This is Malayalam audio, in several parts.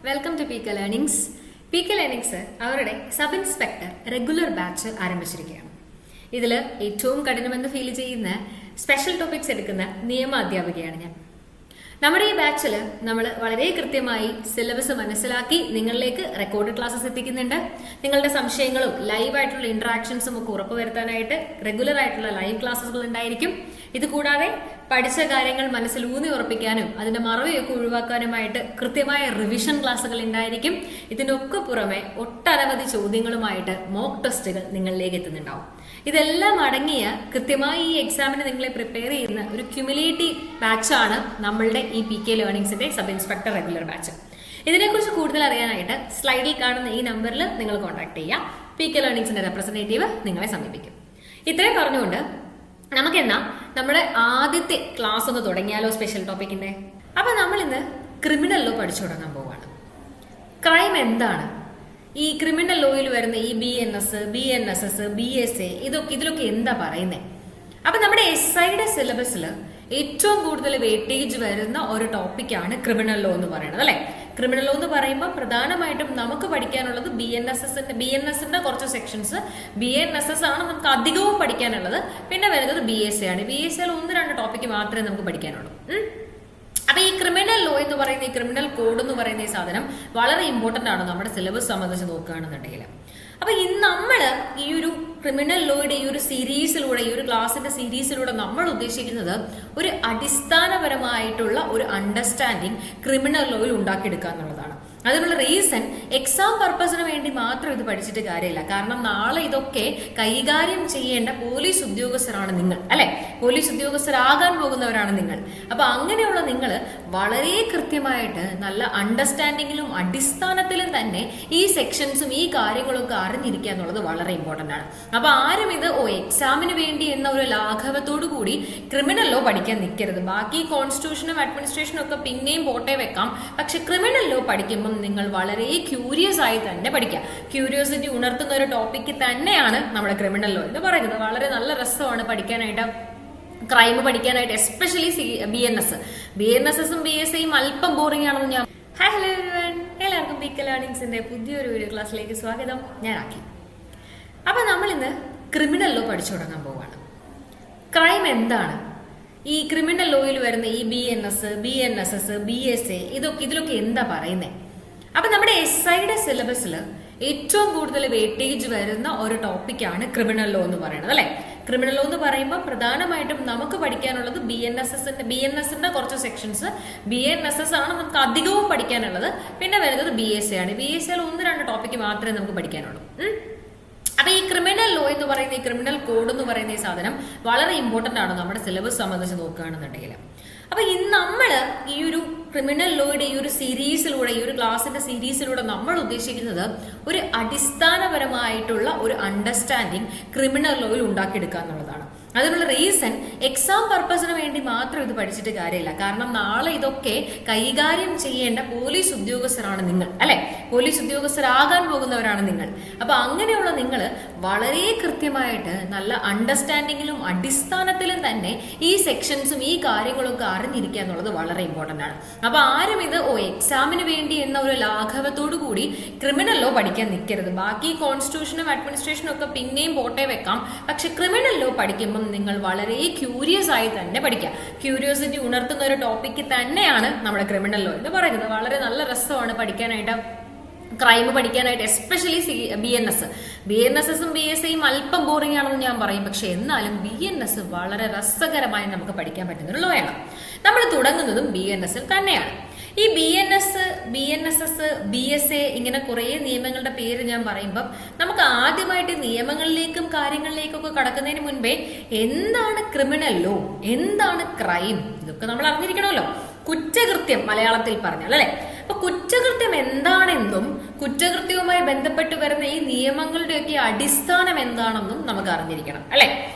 Welcome to P K learnings. P K learnings അവരുടെ സബ് ഇൻസ്പെക്ടർ റെഗുലർ ബാച്ച് ആരംഭിച്ചിരിക്കുകയാണ്. ഇതിൽ ഏറ്റവും കഠിനമെന്ന് ഫീൽ ചെയ്യുന്ന സ്പെഷ്യൽ ടോപ്പിക്സ് എടുക്കുന്ന നിയമ അധ്യാപികയാണ് ഞാൻ. നമ്മുടെ ഈ ബാച്ചിൽ നമ്മൾ വളരെ കൃത്യമായി സിലബസ് മനസ്സിലാക്കി നിങ്ങളിലേക്ക് റെക്കോർഡ് ക്ലാസ്സസ് എത്തിക്കുന്നുണ്ട്. നിങ്ങളുടെ സംശയങ്ങളും ലൈവായിട്ടുള്ള ഇന്ററാക്ഷൻസും ഒക്കെ ഉറപ്പുവരുത്താനായിട്ട് റെഗുലർ ആയിട്ടുള്ള ലൈവ് ക്ലാസ്സുകൾ ഉണ്ടായിരിക്കും. ഇത് കൂടാതെ പഠിച്ച കാര്യങ്ങൾ മനസ്സിൽ ഊന്നി ഉറപ്പിക്കാനും അതിന്റെ മറവിയൊക്കെ ഒഴിവാക്കാനുമായിട്ട് കൃത്യമായ റിവിഷൻ ക്ലാസ്സുകൾ ഉണ്ടായിരിക്കും. ഇതിനൊക്കെ പുറമെ ഒട്ടനവധി ചോദ്യങ്ങളുമായിട്ട് മോക്ക് ടെസ്റ്റുകൾ നിങ്ങളിലേക്ക് എത്തുന്നുണ്ടാവും. ഇതെല്ലാം അടങ്ങിയ കൃത്യമായി ഈ എക്സാമിന് നിങ്ങളെ പ്രിപ്പയർ ചെയ്യുന്ന ഒരു ക്യുമുലേറ്റീവ് ബാച്ചാണ് നമ്മളുടെ ഈ പി കെ ലേണിംഗ്സിന്റെ സബ് ഇൻസ്പെക്ടർ റെഗുലർ ബാച്ച്. ഇതിനെക്കുറിച്ച് കൂടുതൽ അറിയാനായിട്ട് സ്ലൈഡിൽ കാണുന്ന ഈ നമ്പറിൽ നിങ്ങൾ കോൺടാക്ട് ചെയ്യാം. പി കെ ലേണിംഗ്സിന്റെ റെപ്രസെന്റേറ്റീവ് നിങ്ങളെ സമീപിക്കും. ഇത്രയും പറഞ്ഞുകൊണ്ട് നമുക്കെന്നാ നമ്മുടെ ആദ്യത്തെ ക്ലാസ് ഒന്ന് തുടങ്ങിയാലോ സ്പെഷ്യൽ ടോപ്പിക്കിന്റെ. അപ്പൊ നമ്മൾ ഇന്ന് ക്രിമിനൽ ലോ പഠിച്ചു തുടങ്ങാൻ പോവാണ്. ക്രൈം എന്താണ്, ഈ ക്രിമിനൽ ലോയിൽ വരുന്ന ഈ BNS, BNSS, BSA ഇതിലൊക്കെ എന്താ പറയുന്നത്? അപ്പൊ നമ്മുടെ SIയുടെ സിലബസിൽ ഏറ്റവും കൂടുതൽ വെയിറ്റേജ് വരുന്ന ഒരു ടോപ്പിക്കാണ് ക്രിമിനൽ ലോ എന്ന് പറയുന്നത്, അല്ലെ? ക്രിമിനൽ ലോ എന്ന് പറയുമ്പോൾ പ്രധാനമായിട്ടും നമുക്ക് പഠിക്കാനുള്ളത് BNSന്റെ കുറച്ച് സെക്ഷൻസ്, BNSS ആണ് നമുക്ക് അധികവും പഠിക്കാനുള്ളത്. പിന്നെ വരുന്നത് BSA ആണ്. BSAയിൽ 1-2 ടോപ്പിക്ക് മാത്രമേ നമുക്ക് പഠിക്കാനുള്ളൂ. അപ്പൊ ഈ ക്രിമിനൽ ലോ എന്ന് പറയുന്ന ഈ ക്രിമിനൽ കോഡ് എന്ന് പറയുന്ന ഈ സാധനം വളരെ ഇമ്പോർട്ടന്റ് ആണ് നമ്മുടെ സിലബസ് സംബന്ധിച്ച് നോക്കുകയാണെന്നുണ്ടെങ്കിൽ. അപ്പൊ ഇന്ന് നമ്മള് ഈ ഒരു ക്രിമിനൽ ലോയുടെ ഈ ഒരു സീരീസിലൂടെ, ഈ ഒരു ക്ലാസിന്റെ സീരീസിലൂടെ നമ്മൾ ഉദ്ദേശിക്കുന്നത് ഒരു അടിസ്ഥാനപരമായിട്ടുള്ള ഒരു അണ്ടർസ്റ്റാൻഡിങ് ക്രിമിനൽ ലോയിൽ ഉണ്ടാക്കിയെടുക്കുക എന്നുള്ളതാണ്. അതിനുള്ള റീസൺ എക്സാം പർപ്പസിന് വേണ്ടി മാത്രം ഇത് പഠിച്ചിട്ട് കാര്യമില്ല. കാരണം നാളെ ഇതൊക്കെ കൈകാര്യം ചെയ്യേണ്ട പോലീസ് ഉദ്യോഗസ്ഥരാണ് നിങ്ങൾ, അല്ലെ? പോലീസ് ഉദ്യോഗസ്ഥരാകാൻ പോകുന്നവരാണ് നിങ്ങൾ. അപ്പൊ അങ്ങനെയുള്ള നിങ്ങൾ വളരെ കൃത്യമായിട്ട് നല്ല അണ്ടർസ്റ്റാൻഡിങ്ങിലും അടിസ്ഥാനത്തിലും തന്നെ ഈ സെക്ഷൻസും ഈ കാര്യങ്ങളൊക്കെ അറിഞ്ഞിരിക്കുക എന്നുള്ളത് വളരെ ഇമ്പോർട്ടന്റ് ആണ്. അപ്പൊ ആരും ഇത് എക്സാമിന് വേണ്ടി എന്ന ഒരു ലാഘവത്തോടു കൂടി ക്രിമിനൽ ലോ പഠിക്കാൻ നിൽക്കരുത്. ബാക്കി കോൺസ്റ്റിറ്റ്യൂഷനും അഡ്മിനിസ്ട്രേഷനും ഒക്കെ പിന്നെയും പോട്ടെ വെക്കാം. പക്ഷെ ക്രിമിനൽ ലോ പഠിക്കുമ്പോൾ നിങ്ങൾ വളരെ ക്യൂരിയസ് ആയി തന്നെ പഠിക്കുക. ക്യൂരിയോസിറ്റി ഉണർത്തുന്ന ഒരു ടോപ്പിക്ക് തന്നെയാണ് നമ്മുടെ ക്രിമിനൽ ലോ എന്ന് പറയുന്നത്. വളരെ നല്ല രസമാണ് പഠിക്കാനായിട്ട്, ക്രൈം പഠിക്കാനായിട്ട്, എസ്പെഷ്യലി BNSSും BSAയും അല്പം ബോറിംഗ് ആണെന്ന് ഞാൻ. ഹലോ എവരിവൺ, എല്ലാവർക്കും പി കെ ലേണിംഗ്സിന്റെ പുതിയൊരു വീഡിയോ ക്ലാസ്സിലേക്ക് സ്വാഗതം. ഞാൻ ആക്കി. അപ്പൊ നമ്മൾ ഇന്ന് ക്രിമിനൽ ലോ പഠിച്ചു തുടങ്ങാൻ പോവാണ്. ക്രൈം എന്താണ്, ഈ ക്രിമിനൽ ലോയിൽ വരുന്ന ഈ BNS, BNSS, BSA ഇതിലൊക്കെ എന്താ പറയുന്നത്? അപ്പൊ നമ്മുടെ SIയുടെ സിലബസിൽ ഏറ്റവും കൂടുതൽ വെയിറ്റേജ് വരുന്ന ഒരു ടോപ്പിക്കാണ് ക്രിമിനൽ ലോ എന്ന് പറയുന്നത്, അല്ലെ? ക്രിമിനൽ ലോ എന്ന് പറയുമ്പോൾ പ്രധാനമായിട്ടും നമുക്ക് പഠിക്കാനുള്ളത് BNSന്റെ കുറച്ച് സെക്ഷൻസ്, BNSS ആണ് നമുക്ക് അധികവും പഠിക്കാനുള്ളത്. പിന്നെ വരുന്നത് BSA ആണ്. BSAയിൽ 1-2 ടോപ്പിക്ക് മാത്രമേ നമുക്ക് പഠിക്കാനുള്ളൂ. അപ്പൊ ഈ ക്രിമിനൽ ലോ എന്ന് പറയുന്ന ഈ ക്രിമിനൽ കോഡ് എന്ന് പറയുന്ന ഈ സാധനം വളരെ ഇമ്പോർട്ടന്റ് ആണ് നമ്മുടെ സിലബസ് സംബന്ധിച്ച് നോക്കുകയാണെന്നുണ്ടെങ്കിൽ. അപ്പൊ ഇന്ന് നമ്മള് ഈ ഒരു ക്രിമിനൽ ലോയുടെ ഈ ഒരു സീരീസിലൂടെ, ഈ ഒരു ക്ലാസിന്റെ സീരീസിലൂടെ നമ്മൾ ഉദ്ദേശിക്കുന്നത് ഒരു അടിസ്ഥാനപരമായിട്ടുള്ള ഒരു അണ്ടർസ്റ്റാൻഡിങ് ക്രിമിനൽ ലോയിൽ ഉണ്ടാക്കിയെടുക്കുക എന്നുള്ളതാണ്. അതിനുള്ള റീസൺ എക്സാം പർപ്പസിന് വേണ്ടി മാത്രം ഇത് പഠിച്ചിട്ട് കാര്യമില്ല. കാരണം നാളെ ഇതൊക്കെ കൈകാര്യം ചെയ്യേണ്ട പോലീസ് ഉദ്യോഗസ്ഥരാണ് നിങ്ങൾ, അല്ലെ? പോലീസ് ഉദ്യോഗസ്ഥരാകാൻ പോകുന്നവരാണ് നിങ്ങൾ. അപ്പൊ അങ്ങനെയുള്ള നിങ്ങൾ വളരെ കൃത്യമായിട്ട് നല്ല അണ്ടർസ്റ്റാൻഡിങ്ങിലും അടിസ്ഥാനത്തിലും തന്നെ ഈ സെക്ഷൻസും ഈ കാര്യങ്ങളൊക്കെ അറിഞ്ഞിരിക്കുക എന്നുള്ളത് വളരെ ഇമ്പോർട്ടന്റ് ആണ്. അപ്പൊ ആരും ഇത് എക്സാമിന് വേണ്ടി എന്ന ഒരു ലാഘവത്തോടു കൂടി ക്രിമിനൽ ലോ പഠിക്കാൻ നിൽക്കരുത്. ബാക്കി കോൺസ്റ്റിറ്റ്യൂഷനും അഡ്മിനിസ്ട്രേഷനും ഒക്കെ പിന്നെയും പോട്ടെ വെക്കാം. പക്ഷെ ക്രിമിനൽ ലോ പഠിക്കുമ്പോൾ നിങ്ങൾ വളരെ ക്യൂരിയസ് ആയി തന്നെ പഠിക്കുക. ക്യൂരിയോസിറ്റി ഉണർത്തുന്ന ഒരു ടോപ്പിക്ക് തന്നെയാണ് നമ്മുടെ ക്രിമിനൽ ലോ എന്ന് പറയുന്നത്. വളരെ നല്ല രസമാണ് പഠിക്കാനായിട്ട്, ക്രൈം പഠിക്കാനായിട്ട്, എസ്പെഷ്യലി BNSസും BSAയും അല്പം ബോറിംഗ് ആണെന്ന് ഞാൻ പറയും. പക്ഷെ എന്നാലും BNS വളരെ രസകരമായി നമുക്ക് പഠിക്കാൻ പറ്റുന്ന ഒരു ലോയാണ്. നമ്മൾ തുടങ്ങുന്നതും BNSൽ തന്നെയാണ്. ഈ BNSS, BSA ഇങ്ങനെ കുറെ നിയമങ്ങളുടെ പേര് ഞാൻ പറയുമ്പോൾ നമുക്ക് ആദ്യമായിട്ട് നിയമങ്ങളിലേക്കും കാര്യങ്ങളിലേക്കും ഒക്കെ കടക്കുന്നതിന് മുൻപേ എന്താണ് ക്രിമിനൽ ലോ, എന്താണ് ക്രൈം, ഇതൊക്കെ നമ്മൾ അറിഞ്ഞിരിക്കണമല്ലോ. കുറ്റകൃത്യം മലയാളത്തിൽ പറഞ്ഞാൽ, അല്ലെ? അപ്പൊ കുറ്റകൃത്യം എന്താണെന്നും കുറ്റകൃത്യവുമായി ബന്ധപ്പെട്ട് വരുന്ന ഈ നിയമങ്ങളുടെയൊക്കെ അടിസ്ഥാനം എന്താണെന്നും നമുക്ക് അറിഞ്ഞിരിക്കണം, അല്ലെ?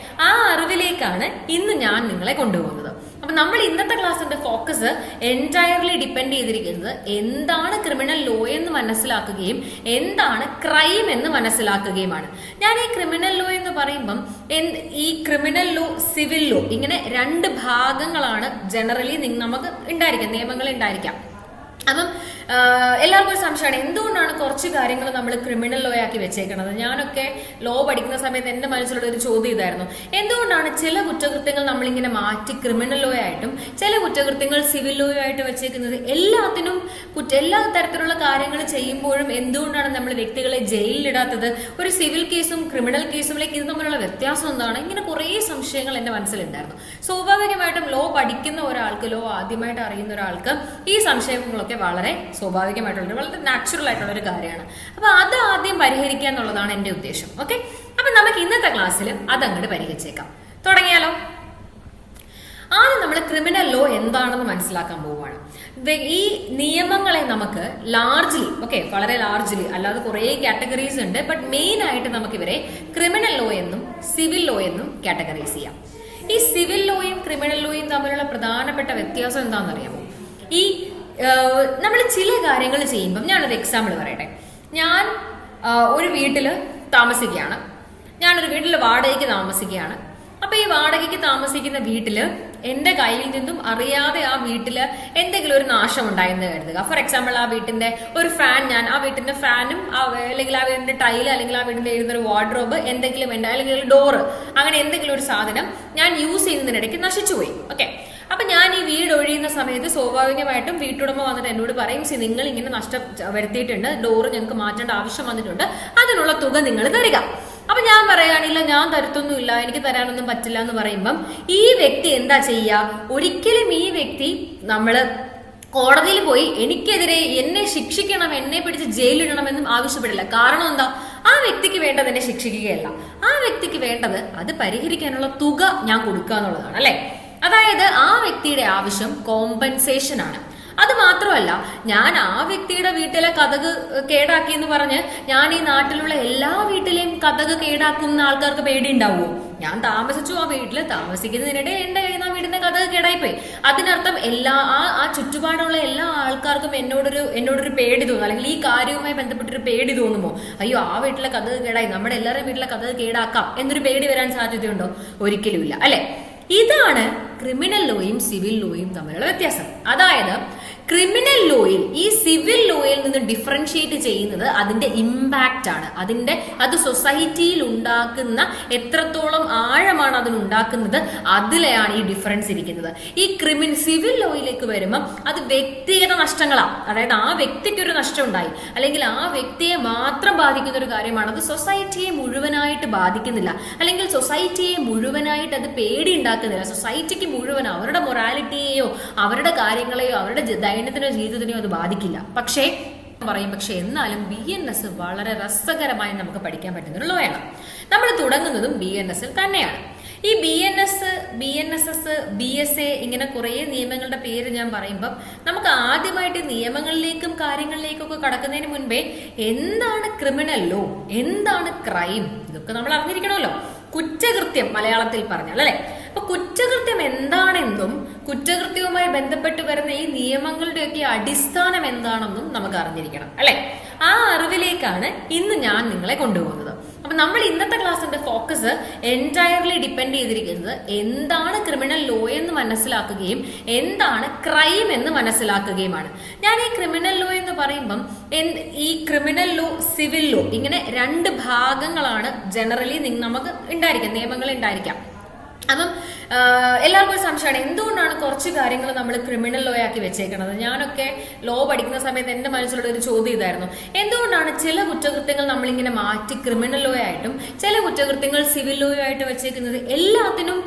ആ അറിവിലേക്കാണ് ഇന്ന് ഞാൻ നിങ്ങളെ കൊണ്ടുപോകുന്നത്. അപ്പൊ നമ്മൾ ഇന്നത്തെ ക്ലാസ്സിന്റെ ഫോക്കസ് എൻറ്റയർലി ഡിപ്പെൻഡ് ചെയ്തിരിക്കുന്നത് എന്താണ് ക്രിമിനൽ ലോ എന്ന് മനസ്സിലാക്കുകയും എന്താണ് ക്രൈം എന്ന് മനസ്സിലാക്കുകയുമാണ്. ഞാൻ ഈ ക്രിമിനൽ ലോ എന്ന് പറയുമ്പം ഈ ക്രിമിനൽ ലോ, സിവിൽ ലോ, ഇങ്ങനെ 2 ഭാഗങ്ങളാണ് ജനറലി നമുക്ക് ഉണ്ടായിരിക്കാം, നിയമങ്ങൾ ഉണ്ടായിരിക്കാം. അപ്പം എല്ലാവർക്കും ഒരു സംശയമാണ് എന്തുകൊണ്ടാണ് കുറച്ച് കാര്യങ്ങൾ നമ്മൾ ക്രിമിനൽ ലോ ആക്കി വെച്ചേക്കുന്നത്. ഞാനൊക്കെ ലോ പഠിക്കുന്ന സമയത്ത് എൻ്റെ മനസ്സിലുള്ള ഒരു ചോദ്യം ഇതായിരുന്നു, എന്തുകൊണ്ടാണ് ചില കുറ്റകൃത്യങ്ങൾ നമ്മളിങ്ങനെ മാറ്റി ക്രിമിനൽ ലോ ആയിട്ടും ചില കുറ്റകൃത്യങ്ങൾ സിവിൽ ലോ ആയിട്ട് വെച്ചേക്കുന്നത്. എല്ലാത്തിനും എല്ലാ തരത്തിലുള്ള കാര്യങ്ങൾ ചെയ്യുമ്പോഴും എന്തുകൊണ്ടാണ് നമ്മൾ വ്യക്തികളെ ജയിലിലിടാത്തത്? ഒരു സിവിൽ കേസും ക്രിമിനൽ കേസുമിലേക്ക് ഇത് തമ്മിലുള്ള വ്യത്യാസം എന്താണ്? ഇങ്ങനെ കുറേ സംശയങ്ങൾ എൻ്റെ മനസ്സിലുണ്ടായിരുന്നു. സ്വാഭാവികമായിട്ടും ലോ പഠിക്കുന്ന ഒരാൾക്ക്, ലോ ആദ്യമായിട്ട് അറിയുന്ന ഒരാൾക്ക് ഈ സംശയങ്ങളൊക്കെ വളരെ സ്വാഭാവികമായിട്ടുള്ള, വളരെ നാച്ചുറൽ ആയിട്ടുള്ള ഒരു കാര്യമാണ്. അപ്പൊ അത് ആദ്യം പരിഹരിക്കുക എന്നുള്ളതാണ് എന്റെ ഉദ്ദേശം. ഓക്കെ, അപ്പൊ നമുക്ക് ഇന്നത്തെ ക്ലാസ്സിൽ അതങ്ങോട്ട് പരിഹരിച്ചേക്കാം. തുടങ്ങിയാലോ? ആദ്യം നമ്മൾ ക്രിമിനൽ ലോ എന്താണെന്ന് മനസ്സിലാക്കാൻ പോവുകയാണ്. ഈ നിയമങ്ങളെ നമുക്ക് വളരെ ലാർജ്ലി അല്ലാതെ കുറെ കാറ്റഗറീസ് ഉണ്ട്, ബട്ട് മെയിൻ ആയിട്ട് നമുക്ക് ഇവരെ ക്രിമിനൽ ലോ എന്നും സിവിൽ ലോ എന്നും കാറ്റഗറൈസ് ചെയ്യാം. ഈ സിവിൽ ലോയും ക്രിമിനൽ ലോയും തമ്മിലുള്ള പ്രധാനപ്പെട്ട വ്യത്യാസം എന്താണെന്നറിയാമോ? ഈ നമ്മൾ ചില കാര്യങ്ങൾ ചെയ്യുമ്പം, ഞാനൊരു എക്സാമ്പിൾ പറയട്ടെ. ഞാൻ ഒരു വീട്ടില് താമസിക്കുകയാണ്, ഞാനൊരു വീട്ടിൽ വാടകയ്ക്ക് താമസിക്കുകയാണ്. അപ്പൊ ഈ വാടകയ്ക്ക് താമസിക്കുന്ന വീട്ടില് എന്റെ കയ്യിൽ നിന്നും അറിയാതെ ആ വീട്ടില് എന്തെങ്കിലും ഒരു നാശം ഉണ്ടായെന്ന് കരുതുക. ഫോർ എക്സാമ്പിൾ, ആ വീട്ടിന്റെ ഒരു ഫാൻ, ഞാൻ ആ വീട്ടിന്റെ ഫാനും അല്ലെങ്കിൽ ആ വീടിന്റെ ടൈല് അല്ലെങ്കിൽ ആ വീടിന്റെ എഴുതുന്ന ഒരു വാർഡ്രോബ് എന്തെങ്കിലും അല്ലെങ്കിൽ ഡോറ്, അങ്ങനെ എന്തെങ്കിലും ഒരു സാധനം ഞാൻ യൂസ് ചെയ്യുന്നതിനിടയ്ക്ക് നശിച്ചുപോയി. ഓക്കെ, അപ്പൊ ഞാൻ ഈ വീട് ഒഴിയുന്ന സമയത്ത് സ്വാഭാവികമായിട്ടും വീട്ടുടമ വന്നിട്ട് എന്നോട് പറയും, നിങ്ങൾ ഇങ്ങനെ നഷ്ടം വരുത്തിയിട്ടുണ്ട്, ഡോറ് ഞങ്ങൾക്ക് മാറ്റേണ്ട ആവശ്യം വന്നിട്ടുണ്ട്, അതിനുള്ള തുക നിങ്ങൾ തരിക. അപ്പൊ ഞാൻ പറയാനില്ല, ഞാൻ തരത്തൊന്നുമില്ല, എനിക്ക് തരാനൊന്നും പറ്റില്ല എന്ന് പറയുമ്പം ഈ വ്യക്തി എന്താ ചെയ്യുക? ഒരിക്കലും ഈ വ്യക്തി നമ്മള് കോടതിയിൽ പോയി എനിക്കെതിരെ എന്നെ ശിക്ഷിക്കണം, എന്നെ പിടിച്ച് ജയിലിടണമെന്നും ആവശ്യപ്പെടില്ല. കാരണം എന്താ? ആ വ്യക്തിക്ക് വേണ്ടത് എന്നെ ശിക്ഷിക്കുകയല്ല, ആ വ്യക്തിക്ക് വേണ്ടത് അത് പരിഹരിക്കാനുള്ള തുക ഞാൻ കൊടുക്കുക എന്നുള്ളതാണ്, അല്ലെ? അതായത് ആ വ്യക്തിയുടെ ആവശ്യം കോമ്പൻസേഷൻ ആണ്. അത് മാത്രമല്ല, ഞാൻ ആ വ്യക്തിയുടെ വീട്ടിലെ കതക് കേടാക്കി എന്ന് പറഞ്ഞ് ഞാൻ ഈ നാട്ടിലുള്ള എല്ലാ വീട്ടിലെയും കതക് കേടാക്കുന്ന ആൾക്കാർക്ക് പേടി ഉണ്ടാവുമോ? ഞാൻ താമസിച്ചു ആ വീട്ടിൽ, താമസിക്കുന്നതിനിടെ എന്റെ കയ്യിൽ നിന്ന് വീടിന്റെ കതക് കേടായിപ്പോയി. അതിനർത്ഥം ആ ചുറ്റുപാടുള്ള എല്ലാ ആൾക്കാർക്കും എന്നോടൊരു പേടി തോന്നും, അല്ലെങ്കിൽ ഈ കാര്യവുമായി ബന്ധപ്പെട്ടൊരു പേടി തോന്നുമോ? അയ്യോ, ആ വീട്ടിലെ കതക് കേടായി, നമ്മുടെ എല്ലാവരുടെയും വീട്ടിലെ കതക് കേടാക്കാം എന്നൊരു പേടി വരാൻ സാധ്യതയുണ്ടോ? ഒരിക്കലുമില്ല, അല്ലെ? ഇതാണ് ക്രിമിനൽ ലോയും സിവിൽ ലോയും തമ്മിലുള്ള വ്യത്യാസം. അതായത് ക്രിമിനൽ ലോയിൽ ഈ സിവിൽ ലോയിൽ നിന്ന് ഡിഫറൻഷിയേറ്റ് ചെയ്യുന്നത് അതിന്റെ ഇമ്പാക്റ്റ് ആണ്. അത് സൊസൈറ്റിയിൽ ഉണ്ടാക്കുന്ന എത്രത്തോളം ആഴമാണ് അതിനുണ്ടാക്കുന്നത്, അതിലെയാണ് ഈ ഡിഫറൻസ് ഇരിക്കുന്നത്. ഈ സിവിൽ ലോയിലേക്ക് വരുമ്പോൾ അത് വ്യക്തിഗത നഷ്ടങ്ങളാണ്. അതായത് ആ വ്യക്തിക്ക് ഒരു നഷ്ടം ഉണ്ടായി, അല്ലെങ്കിൽ ആ വ്യക്തിയെ മാത്രം ബാധിക്കുന്ന ഒരു കാര്യമാണ്. അത് സൊസൈറ്റിയെ മുഴുവനായിട്ട് ബാധിക്കുന്നില്ല, അല്ലെങ്കിൽ സൊസൈറ്റിയെ മുഴുവനായിട്ട് അത് പേടി ഉണ്ടാക്കുന്നില്ല. സൊസൈറ്റിക്ക് മുഴുവൻ അവരുടെ മൊറാലിറ്റിയെയോ അവരുടെ കാര്യങ്ങളെയോ അവരുടെ ദൈനംദിന ജീവിതത്തിനെയോ അത് ബാധിക്കില്ല. പക്ഷേ എന്നാലും BNS വളരെ രസകരമായി നമുക്ക് പഠിക്കാൻ പറ്റുന്ന ഒരു ലോയാണ്. നമ്മൾ തുടങ്ങുന്നതും BNS തന്നെയാണ്. ഈ BNSS, BSA ഇങ്ങനെ കുറെ നിയമങ്ങളുടെ പേര് ഞാൻ പറയുമ്പം നമുക്ക് ആദ്യമായിട്ട് നിയമങ്ങളിലേക്കും കാര്യങ്ങളിലേക്കും ഒക്കെ കടക്കുന്നതിന് മുൻപേ എന്താണ് ക്രിമിനൽ ലോ, എന്താണ് ക്രൈം, ഇതൊക്കെ നമ്മൾ അറിഞ്ഞിരിക്കണമല്ലോ. കുറ്റകൃത്യം മലയാളത്തിൽ പറഞ്ഞാൽ, അല്ലെ? അപ്പൊ കുറ്റകൃത്യം എന്താണെന്നും കുറ്റകൃത്യവുമായി ബന്ധപ്പെട്ട് വരുന്ന ഈ നിയമങ്ങളുടെയൊക്കെ അടിസ്ഥാനം എന്താണെന്നും നമുക്ക് അറിഞ്ഞിരിക്കണം, അല്ലെ? ആ അറിവിലേക്കാണ് ഇന്ന് ഞാൻ നിങ്ങളെ കൊണ്ടുപോകുന്നത്. അപ്പൊ നമ്മൾ ഇന്നത്തെ ക്ലാസ്സിന്റെ ഫോക്കസ് എൻറ്റയർലി ഡിപ്പെൻഡ് ചെയ്തിരിക്കുന്നത് എന്താണ് ക്രിമിനൽ ലോ എന്ന് മനസ്സിലാക്കുകയും എന്താണ് ക്രൈം എന്ന് മനസ്സിലാക്കുകയുമാണ്. ഞാൻ ഈ ക്രിമിനൽ ലോ എന്ന് പറയുമ്പം ഈ ക്രിമിനൽ ലോ, സിവിൽ ലോ, ഇങ്ങനെ രണ്ട് ഭാഗങ്ങളാണ് ജനറലി നമുക്ക് ഉണ്ടായിരിക്കാം, നിയമങ്ങൾ ഉണ്ടായിരിക്കാം. അപ്പം എല്ലാവർക്കും ഒരു സംശയമാണ് എന്തുകൊണ്ടാണ് കുറച്ച് കാര്യങ്ങൾ നമ്മൾ ക്രിമിനൽ ലോ ആക്കി വെച്ചേക്കുന്നത്. ഞാനൊക്കെ ലോ പഠിക്കുന്ന സമയത്ത് എൻ്റെ മനസ്സിലുള്ള ഒരു ചോദ്യം ഇതായിരുന്നു, എന്തുകൊണ്ടാണ് ചില കുറ്റകൃത്യങ്ങൾ നമ്മളിങ്ങനെ മാറ്റി ക്രിമിനൽ ലോ ആയിട്ടും ചില കുറ്റകൃത്യങ്ങൾ സിവിൽ ലോ ആയിട്ട് വെച്ചേക്കുന്നത്. എല്ലാത്തിനും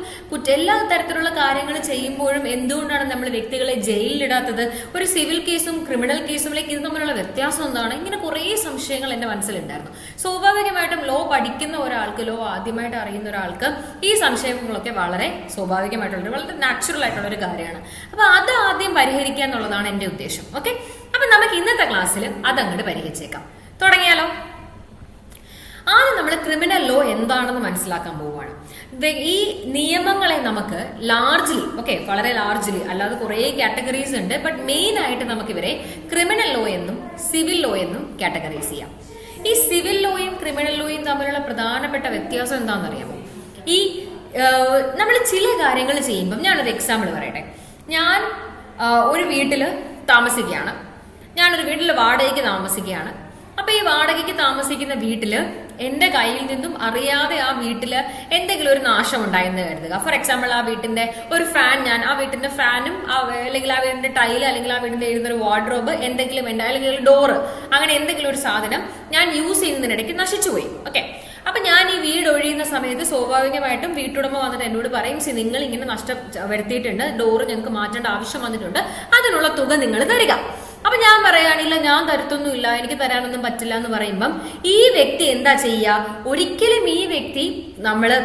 എല്ലാ തരത്തിലുള്ള കാര്യങ്ങൾ ചെയ്യുമ്പോഴും എന്തുകൊണ്ടാണ് നമ്മൾ വ്യക്തികളെ ജയിലിലിടാത്തത്? ഒരു സിവിൽ കേസും ക്രിമിനൽ കേസുമിലേക്ക് ഇത് തമ്മിലുള്ള വ്യത്യാസം എന്താണ്? ഇങ്ങനെ കുറേ സംശയങ്ങൾ എൻ്റെ മനസ്സിലുണ്ടായിരുന്നു. സ്വാഭാവികമായിട്ടും ലോ പഠിക്കുന്ന ഒരാൾക്ക്, ലോ ആദ്യമായിട്ട് അറിയുന്ന ഒരാൾക്ക് ഈ സംശയങ്ങളൊക്കെ വളരെ സ്വാഭാവികമായിട്ടുള്ള, വളരെ നാച്ചുറൽ ആയിട്ടുള്ള ഒരു കാര്യമാണ്. അപ്പൊ അത് ആദ്യം പരിഹരിക്കുക എന്നുള്ളതാണ് എന്റെ ഉദ്ദേശം. ഓക്കെ, അപ്പൊ നമുക്ക് ഇന്നത്തെ ക്ലാസ്സിൽ അതങ്ങോട്ട് പരിഹരിച്ചേക്കാം. തുടങ്ങിയാലോ? ആദ്യം നമ്മൾ ക്രിമിനൽ ലോ എന്താണെന്ന് മനസ്സിലാക്കാൻ പോവുകയാണ്. ഈ നിയമങ്ങളെ നമുക്ക് വളരെ ലാർജ്ലി അല്ലാതെ കുറെ കാറ്റഗറീസ് ഉണ്ട്, ബട്ട് മെയിൻ ആയിട്ട് നമുക്ക് ഇവരെ ക്രിമിനൽ ലോ എന്നും സിവിൽ ലോ എന്നും കാറ്റഗറൈസ് ചെയ്യാം. ഈ സിവിൽ ലോയും ക്രിമിനൽ ലോയും തമ്മിലുള്ള പ്രധാനപ്പെട്ട വ്യത്യാസം എന്താണെന്നറിയാമോ? ഈ നമ്മൾ ചില കാര്യങ്ങൾ ചെയ്യുമ്പം, ഞാനൊരു എക്സാമ്പിൾ പറയട്ടെ. ഞാൻ ഒരു വീട്ടിൽ താമസിക്കുകയാണ്, ഞാനൊരു വീട്ടിൽ വാടകയ്ക്ക് താമസിക്കുകയാണ്. അപ്പൊ ഈ വാടകയ്ക്ക് താമസിക്കുന്ന വീട്ടില് എന്റെ കയ്യിൽ നിന്നും അറിയാതെ ആ വീട്ടില് എന്തെങ്കിലും ഒരു നാശം ഉണ്ടായെന്ന് കരുതുക. ഫോർ എക്സാമ്പിൾ, ആ വീട്ടിന്റെ ഒരു ഫാൻ, ഞാൻ ആ വീട്ടിന്റെ ഫാനും അല്ലെങ്കിൽ ആ വീടിന്റെ ടൈല് അല്ലെങ്കിൽ ആ വീടിന്റെ ഒരു വാർഡ്രോബ് എന്തെങ്കിലും അല്ലെങ്കിൽ ഡോറ്, അങ്ങനെ എന്തെങ്കിലും ഒരു സാധനം ഞാൻ യൂസ് ചെയ്യുന്നതിനിടയ്ക്ക് നശിച്ചുപോയി. ഓക്കെ, അപ്പൊ ഞാൻ ഈ വീട് ഒഴിയുന്ന സമയത്ത് സ്വാഭാവികമായിട്ടും വീട്ടുടമ വന്നിട്ട് എന്നോട് പറയും, നിങ്ങൾ ഇങ്ങനെ നഷ്ടം വരുത്തിയിട്ടുണ്ട്, ഡോറ് ഞങ്ങൾക്ക് മാറ്റേണ്ട ആവശ്യം വന്നിട്ടുണ്ട്, അതിനുള്ള തുക നിങ്ങൾ തരിക. അപ്പൊ ഞാൻ പറയാനില്ല, ഞാൻ തരത്തൊന്നുമില്ല, എനിക്ക് തരാനൊന്നും പറ്റില്ല എന്ന് പറയുമ്പം ഈ വ്യക്തി എന്താ ചെയ്യുക? ഒരിക്കലും ഈ വ്യക്തി നമ്മള്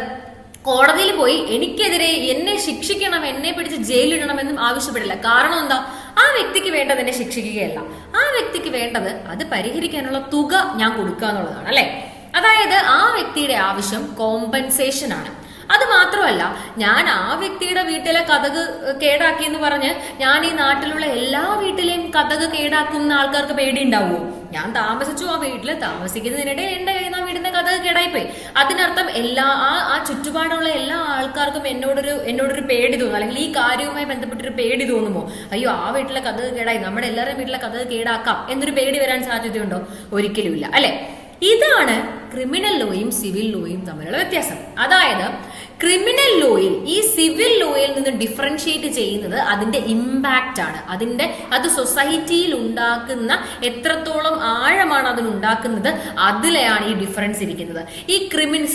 കോടതിയിൽ പോയി എനിക്കെതിരെ എന്നെ ശിക്ഷിക്കണം, എന്നെ പിടിച്ച് ജയിലിടണമെന്നും ആവശ്യപ്പെടില്ല. കാരണം എന്താ? ആ വ്യക്തിക്ക് വേണ്ടത് എന്നെ ശിക്ഷിക്കുകയല്ല, ആ വ്യക്തിക്ക് വേണ്ടത് അത് പരിഹരിക്കാനുള്ള തുക ഞാൻ കൊടുക്കുക എന്നുള്ളതാണ്, അല്ലെ? അതായത് ആ വ്യക്തിയുടെ ആവശ്യം കോമ്പൻസേഷൻ ആണ്. അത് മാത്രമല്ല, ഞാൻ ആ വ്യക്തിയുടെ വീട്ടിലെ കതക് കേടാക്കി എന്ന് പറഞ്ഞ് ഞാൻ ഈ നാട്ടിലുള്ള എല്ലാ വീട്ടിലെയും കതക് കേടാക്കുന്ന ആൾക്കാർക്ക് പേടി ഉണ്ടാവുമോ? ഞാൻ താമസിച്ചു ആ വീട്ടിൽ, താമസിക്കുന്നതിനിടെ എന്റെ കയ്യിൽ നിന്ന് വീടിന്റെ കതക് കേടായിപ്പോയി. അതിനർത്ഥം ആ ചുറ്റുപാടുള്ള എല്ലാ ആൾക്കാർക്കും എന്നോടൊരു പേടി തോന്നും, അല്ലെങ്കിൽ ഈ കാര്യവുമായി ബന്ധപ്പെട്ടൊരു പേടി തോന്നുമോ? അയ്യോ, ആ വീട്ടിലെ കതക് കേടായി, നമ്മുടെ എല്ലാവരുടെയും വീട്ടിലെ കതക് കേടാക്കാം എന്നൊരു പേടി വരാൻ സാധ്യതയുണ്ടോ? ഒരിക്കലും ഇല്ല, അല്ലെ? ഇതാണ് ക്രിമിനൽ ലോയും സിവിൽ ലോയും തമ്മിലുള്ള വ്യത്യാസം. അതായത് ക്രിമിനൽ ലോയിൽ ഈ സിവിൽ ലോയിൽ നിന്ന് ഡിഫറൻഷിയേറ്റ് ചെയ്യുന്നത് അതിന്റെ ഇമ്പാക്റ്റ് ആണ്. അത് സൊസൈറ്റിയിൽ ഉണ്ടാക്കുന്ന എത്രത്തോളം ആഴമാണ് അതിനുണ്ടാക്കുന്നത്, അതിലെയാണ് ഈ ഡിഫറൻസ് ഇരിക്കുന്നത്. ഈ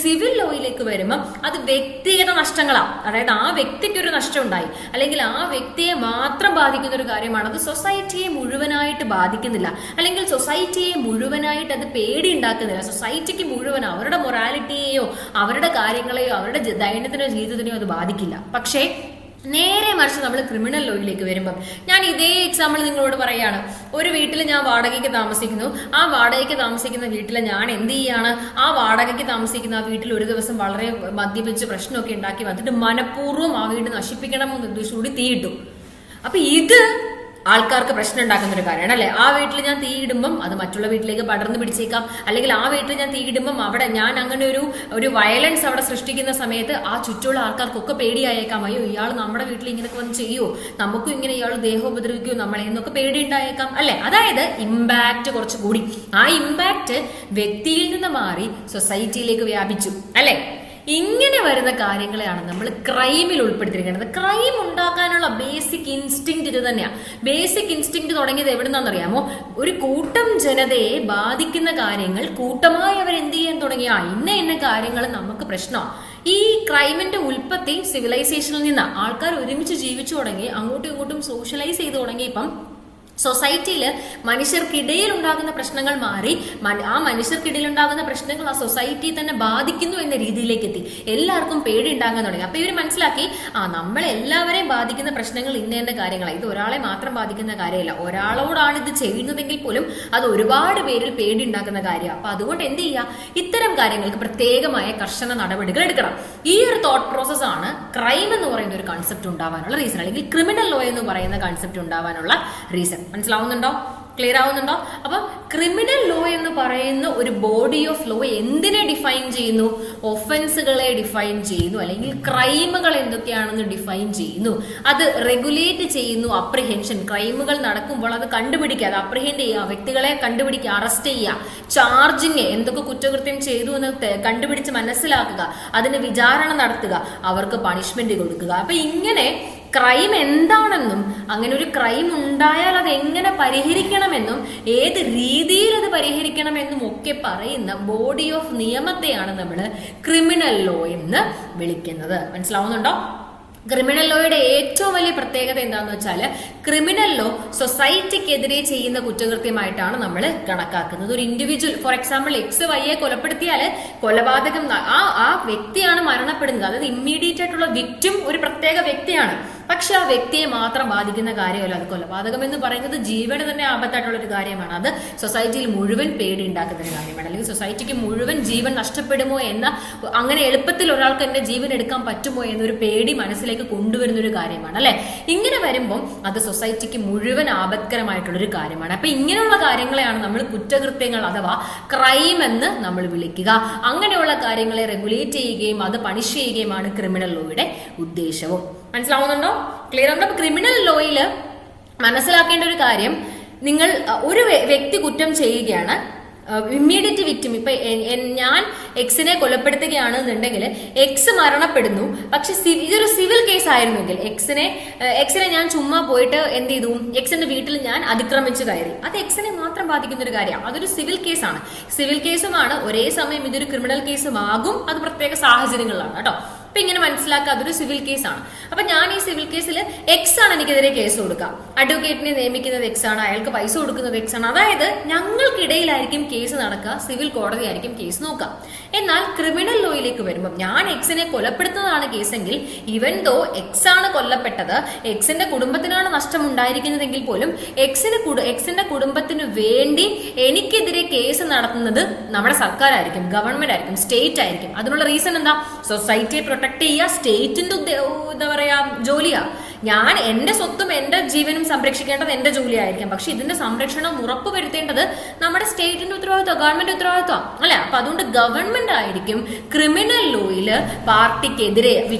സിവിൽ ലോയിലേക്ക് വരുമ്പോൾ അത് വ്യക്തിഗത നഷ്ടങ്ങളാണ്. അതായത് ആ വ്യക്തിക്ക് ഒരു നഷ്ടം ഉണ്ടായി, അല്ലെങ്കിൽ ആ വ്യക്തിയെ മാത്രം ബാധിക്കുന്ന ഒരു കാര്യമാണ്. അത് സൊസൈറ്റിയെ മുഴുവനായിട്ട് ബാധിക്കുന്നില്ല, അല്ലെങ്കിൽ സൊസൈറ്റിയെ മുഴുവനായിട്ട് അത് പേടി ഉണ്ടാക്കുന്നില്ല. സൊസൈറ്റിക്ക് മുഴുവൻ അവരുടെ മൊറാലിറ്റിയെയോ അവരുടെ കാര്യങ്ങളെയോ അവരുടെ ദൈനംദിന ജീവിതത്തിനെയോ അത് ബാധിക്കില്ല. പക്ഷേ നേരെ മറിച്ച് നമ്മൾ ക്രിമിനൽ ലോയിലേക്ക് വരുമ്പം, ഞാൻ ഇതേ എക്സാമ്പിൾ നിങ്ങളോട് പറയാണ്. ഒരു വീട്ടിൽ ഞാൻ വാടകയ്ക്ക് താമസിക്കുന്നു. ആ വാടകയ്ക്ക് താമസിക്കുന്ന വീട്ടിൽ ഞാൻ എന്ത് ചെയ്യാണ്? ആ വാടകയ്ക്ക് താമസിക്കുന്ന ആ വീട്ടിൽ ഒരു ദിവസം വളരെ മദ്യപിച്ച് പ്രശ്നമൊക്കെ ഉണ്ടാക്കി വന്നിട്ട് മനഃപൂർവ്വം ആ വീട് നശിപ്പിക്കണമെന്ന് ഉദ്ദേശിച്ചുകൂടി തീയിട്ടു. അപ്പൊ ഇത് ആൾക്കാർക്ക് പ്രശ്നം ഉണ്ടാക്കുന്ന ഒരു കാര്യമാണ്, അല്ലെ? ആ വീട്ടിൽ ഞാൻ തീയിടുമ്പം അത് മറ്റുള്ള വീട്ടിലേക്ക് പടർന്നു പിടിച്ചേക്കാം. അല്ലെങ്കിൽ ആ വീട്ടിൽ ഞാൻ തീയിടുമ്പം അവിടെ ഞാൻ അങ്ങനെ ഒരു വയലൻസ് അവിടെ സൃഷ്ടിക്കുന്ന സമയത്ത് ആ ചുറ്റുള്ള ആൾക്കാർക്കൊക്കെ പേടിയായേക്കാം. അയ്യോ, ഇയാൾ നമ്മുടെ വീട്ടിൽ ഇങ്ങനെയൊക്കെ വന്ന് ചെയ്യുമോ, നമുക്കും ഇങ്ങനെ ഇയാൾ ദേഹം ഉപദ്രവിക്കുമോ, നമ്മളെ എന്നൊക്കെ പേടി ഉണ്ടായേക്കാം, അല്ലെ? അതായത് ഇമ്പാക്ട് കുറച്ചുകൂടി. ആ ഇമ്പാക്ട് വ്യക്തിയിൽ നിന്ന് മാറി സൊസൈറ്റിയിലേക്ക് വ്യാപിച്ചു, അല്ലെ? ഇങ്ങനെ വരുന്ന കാര്യങ്ങളെയാണ് നമ്മൾ ക്രൈമിൽ ഉൾപ്പെടുത്തിയിരിക്കുന്നത്. ക്രൈം ഉണ്ടാക്കാനുള്ള ബേസിക് ഇൻസ്റ്റിങ്ക്റ്റ് ഇത് തന്നെയാണ്. ബേസിക് ഇൻസ്റ്റിങ്ക്റ്റ് തുടങ്ങിയത് എവിടുന്നാണെന്നറിയാമോ? ഒരു കൂട്ടം ജനതയെ ബാധിക്കുന്ന കാര്യങ്ങൾ കൂട്ടമായി അവർ എന്ത് ചെയ്യാൻ തുടങ്ങിയ ഇന്ന കാര്യങ്ങൾ നമുക്ക് പ്രശ്നമാണ്. ഈ ക്രൈമിന്റെ ഉൽപ്പത്തി സിവിലൈസേഷനിൽ നിന്ന് ആൾക്കാർ ഒരുമിച്ച് ജീവിച്ചു തുടങ്ങി, അങ്ങോട്ടും ഇങ്ങോട്ടും സോഷ്യലൈസ് ചെയ്തു തുടങ്ങി. ഇപ്പം സൊസൈറ്റിയിൽ മനുഷ്യർക്കിടയിൽ ഉണ്ടാകുന്ന പ്രശ്നങ്ങൾ മാറി ആ മനുഷ്യർക്കിടയിൽ ഉണ്ടാകുന്ന പ്രശ്നങ്ങൾ ആ സൊസൈറ്റിയെ തന്നെ ബാധിക്കുന്നു എന്ന രീതിയിലേക്ക് എത്തി. എല്ലാവർക്കും പേടി ഉണ്ടാകാൻ തുടങ്ങി. അപ്പൊ ഇവർ മനസ്സിലാക്കി, നമ്മളെല്ലാവരെയും ബാധിക്കുന്ന പ്രശ്നങ്ങൾ ഇന്ന കാര്യങ്ങളാണ്, ഇത് ഒരാളെ മാത്രം ബാധിക്കുന്ന കാര്യമല്ല, ഒരാളോടാണ് ഇത് ചെയ്യുന്നതെങ്കിൽ പോലും അത് ഒരുപാട് പേരിൽ പേടി ഉണ്ടാക്കുന്ന കാര്യമാണ്. അപ്പൊ അതുകൊണ്ട് എന്ത് ചെയ്യുക? ഇത്തരം കാര്യങ്ങൾക്ക് പ്രത്യേകമായ കർശന നടപടികൾ എടുക്കണം. ഈ ഒരു തോട്ട് പ്രോസസ് ആണ് ക്രൈം എന്ന് പറയുന്ന ഒരു കൺസെപ്റ്റ് ഉണ്ടാവാനുള്ള റീസൺ, അല്ലെങ്കിൽ ക്രിമിനൽ ലോ എന്ന് പറയുന്ന കൺസെപ്റ്റ് ഉണ്ടാവാനുള്ള റീസൺ. മനസ്സിലാവുന്നുണ്ടോ? ക്ലിയർ ആവുന്നുണ്ടോ? അപ്പൊ ക്രിമിനൽ ലോ എന്ന് പറയുന്ന ഒരു ബോഡി ഓഫ് ലോ എന്തിനെ ഡിഫൈൻ ചെയ്യുന്നു? ഒഫൻസുകളെ ഡിഫൈൻ ചെയ്യുന്നു, അല്ലെങ്കിൽ ക്രൈമുകൾ എന്തൊക്കെയാണെന്ന് ഡിഫൈൻ ചെയ്യുന്നു. അത് റെഗുലേറ്റ് ചെയ്യുന്നു. അപ്രിഹെൻഷൻ, ക്രൈമുകൾ നടക്കുമ്പോൾ അത് കണ്ടുപിടിക്കുക, അത് അപ്രിഹെൻഡ് ചെയ്യുക, വ്യക്തികളെ കണ്ടുപിടിക്കുക, അറസ്റ്റ് ചെയ്യുക, ചാർജിങ്, എന്തൊക്കെ കുറ്റകൃത്യം ചെയ്തു എന്ന് കണ്ടുപിടിച്ച് മനസ്സിലാക്കുക, അതിന് വിചാരണ നടത്തുക, അവർക്ക് പണിഷ്മെന്റ് കൊടുക്കുക. അപ്പൊ ഇങ്ങനെ ക്രൈം എന്താണെന്നും അങ്ങനെ ഒരു ക്രൈം ഉണ്ടായാൽ അത് എങ്ങനെ പരിഹരിക്കണമെന്നും ഏത് രീതിയിൽ അത് പരിഹരിക്കണമെന്നും ഒക്കെ പറയുന്ന ബോഡി ഓഫ് നിയമത്തെയാണ് നമ്മൾ ക്രിമിനൽ ലോ എന്ന് വിളിക്കുന്നത്. മനസ്സിലാവുന്നുണ്ടോ? ക്രിമിനൽ ലോയുടെ ഏറ്റവും വലിയ പ്രത്യേകത എന്താണെന്ന് വെച്ചാൽ, ക്രിമിനൽ ലോ സൊസൈറ്റിക്കെതിരെ ചെയ്യുന്ന കുറ്റകൃത്യമായിട്ടാണ് നമ്മൾ കണക്കാക്കുന്നത്. ഒരു ഇൻഡിവിജ്വൽ, ഫോർ എക്സാമ്പിൾ XYയെ കൊലപ്പെടുത്തിയാൽ കൊലപാതകം ആ വ്യക്തിയാണ് മരണപ്പെടുന്നത്. അതായത് ഇമ്മീഡിയറ്റ് ആയിട്ടുള്ള വിക്ടിം ഒരു പ്രത്യേക വ്യക്തിയാണ്. പക്ഷെ ആ വ്യക്തിയെ മാത്രം ബാധിക്കുന്ന കാര്യമല്ല. അത് കൊലപാതകം എന്ന് പറയുന്നത് ജീവന് തന്നെ ആപത്തായിട്ടുള്ള ഒരു കാര്യമാണ്. അത് സൊസൈറ്റിയിൽ മുഴുവൻ പേടി ഉണ്ടാക്കുന്ന ഒരു കാര്യമാണ്. അല്ലെങ്കിൽ സൊസൈറ്റിക്ക് മുഴുവൻ ജീവൻ നഷ്ടപ്പെടുമോ എന്ന, അങ്ങനെ എളുപ്പത്തിൽ ഒരാൾക്ക് എന്റെ ജീവൻ എടുക്കാൻ പറ്റുമോ എന്നൊരു പേടി മനസ്സിലേക്ക് കൊണ്ടുവരുന്ന ഒരു കാര്യമാണ്, അല്ലെ? ഇങ്ങനെ വരുമ്പോൾ അത് സൊസൈറ്റിക്ക് മുഴുവൻ ആപത്കരമായിട്ടുള്ളൊരു കാര്യമാണ്. അപ്പൊ ഇങ്ങനെയുള്ള കാര്യങ്ങളെയാണ് നമ്മൾ കുറ്റകൃത്യങ്ങൾ അഥവാ ക്രൈം എന്ന് നമ്മൾ വിളിക്കുക. അങ്ങനെയുള്ള കാര്യങ്ങളെ റെഗുലേറ്റ് ചെയ്യുകയും അത് പണിഷ് ചെയ്യുകയുമാണ് ക്രിമിനൽ ലോയുടെ ഉദ്ദേശവും. മനസ്സിലാവുന്നുണ്ടോ? ക്ലിയർ ആണോ? ക്രിമിനൽ ലോയിൽ മനസ്സിലാക്കേണ്ട ഒരു കാര്യം, നിങ്ങൾ ഒരു വ്യക്തി കുറ്റം ചെയ്യുകയാണ്, ഇമ്മീഡിയറ്റ് വിക്ടിം, ഇപ്പൊ ഞാൻ എക്സിനെ കൊലപ്പെടുത്തുകയാണെന്നുണ്ടെങ്കിൽ എക്സ് മരണപ്പെടുന്നു, പക്ഷെ ഇതൊരു സിവിൽ കേസ് ആയിരുന്നെങ്കിൽ എക്സിനെ ഞാൻ ചുമ്മാ പോയിട്ട് എന്ത് ചെയ്തു, എക്സിന്റെ വീട്ടിൽ ഞാൻ അതിക്രമിച്ചു കയറി, അത് എക്സിനെ മാത്രം ബാധിക്കുന്ന ഒരു കാര്യമാണ്. അതൊരു സിവിൽ കേസാണ്, സിവിൽ കേസുമാണ്, ഒരേ സമയം ഇതൊരു ക്രിമിനൽ കേസും ആകും. അത് പ്രത്യേക സാഹചര്യങ്ങളിലാണ് കേട്ടോ. അപ്പൊ ഇങ്ങനെ മനസ്സിലാക്കുക, അതൊരു സിവിൽ കേസാണ്. അപ്പൊ ഞാൻ ഈ സിവിൽ കേസിൽ എക്സ് ആണ് എനിക്കെതിരെ കേസ് കൊടുക്കാം, അഡ്വക്കേറ്റിനെ നിയമിക്കുന്നത് എക്സ് ആണ്, അയാൾക്ക് പൈസ കൊടുക്കുന്നത് എക്സ് ആണ്. അതായത് ഞങ്ങൾക്കിടയിലായിരിക്കും കേസ് നടക്കുക, സിവിൽ കോടതി ആയിരിക്കും കേസ് നോക്കാം. എന്നാൽ ക്രിമിനൽ ലോയിലേക്ക് വരുമ്പോൾ ഞാൻ എക്സിനെ കൊലപ്പെടുത്തുന്നതാണ് കേസെങ്കിൽ, ഇവൻ ദോ എക്സ് ആണ് കൊല്ലപ്പെട്ടത്, എക്സിന്റെ കുടുംബത്തിനാണ് നഷ്ടം ഉണ്ടായിരിക്കുന്നതെങ്കിൽ പോലും എക്സിന്റെ കുടുംബത്തിന് വേണ്ടി എനിക്കെതിരെ കേസ് നടത്തുന്നത് നമ്മുടെ സർക്കാരായിരിക്കും, ഗവൺമെന്റ് ആയിരിക്കും, സ്റ്റേറ്റ് ആയിരിക്കും. അതിനുള്ള റീസൺ എന്താ? സൊസൈറ്റിയെ പ്രൊട്ടക്ട് ചെയ്യുക സ്റ്റേറ്റിന്റെ എന്താ പറയാ ജോലിയാ. ഞാൻ എന്റെ സ്വത്തും എന്റെ ജീവനും സംരക്ഷിക്കേണ്ടത് എന്റെ ജോലിയായിരിക്കും, പക്ഷെ ഇതിന്റെ സംരക്ഷണം ഉറപ്പുവരുത്തേണ്ടത് നമ്മുടെ സ്റ്റേറ്റിന്റെ ഉത്തരവാദിത്വം, ഗവൺമെന്റ് ഉത്തരവാദിത്വം അല്ലെ. അപ്പൊ അതുകൊണ്ട് ഗവൺമെന്റ് ആയിരിക്കും ക്രിമിനൽ ലോയില് പാർട്ടിക്കെതിരെ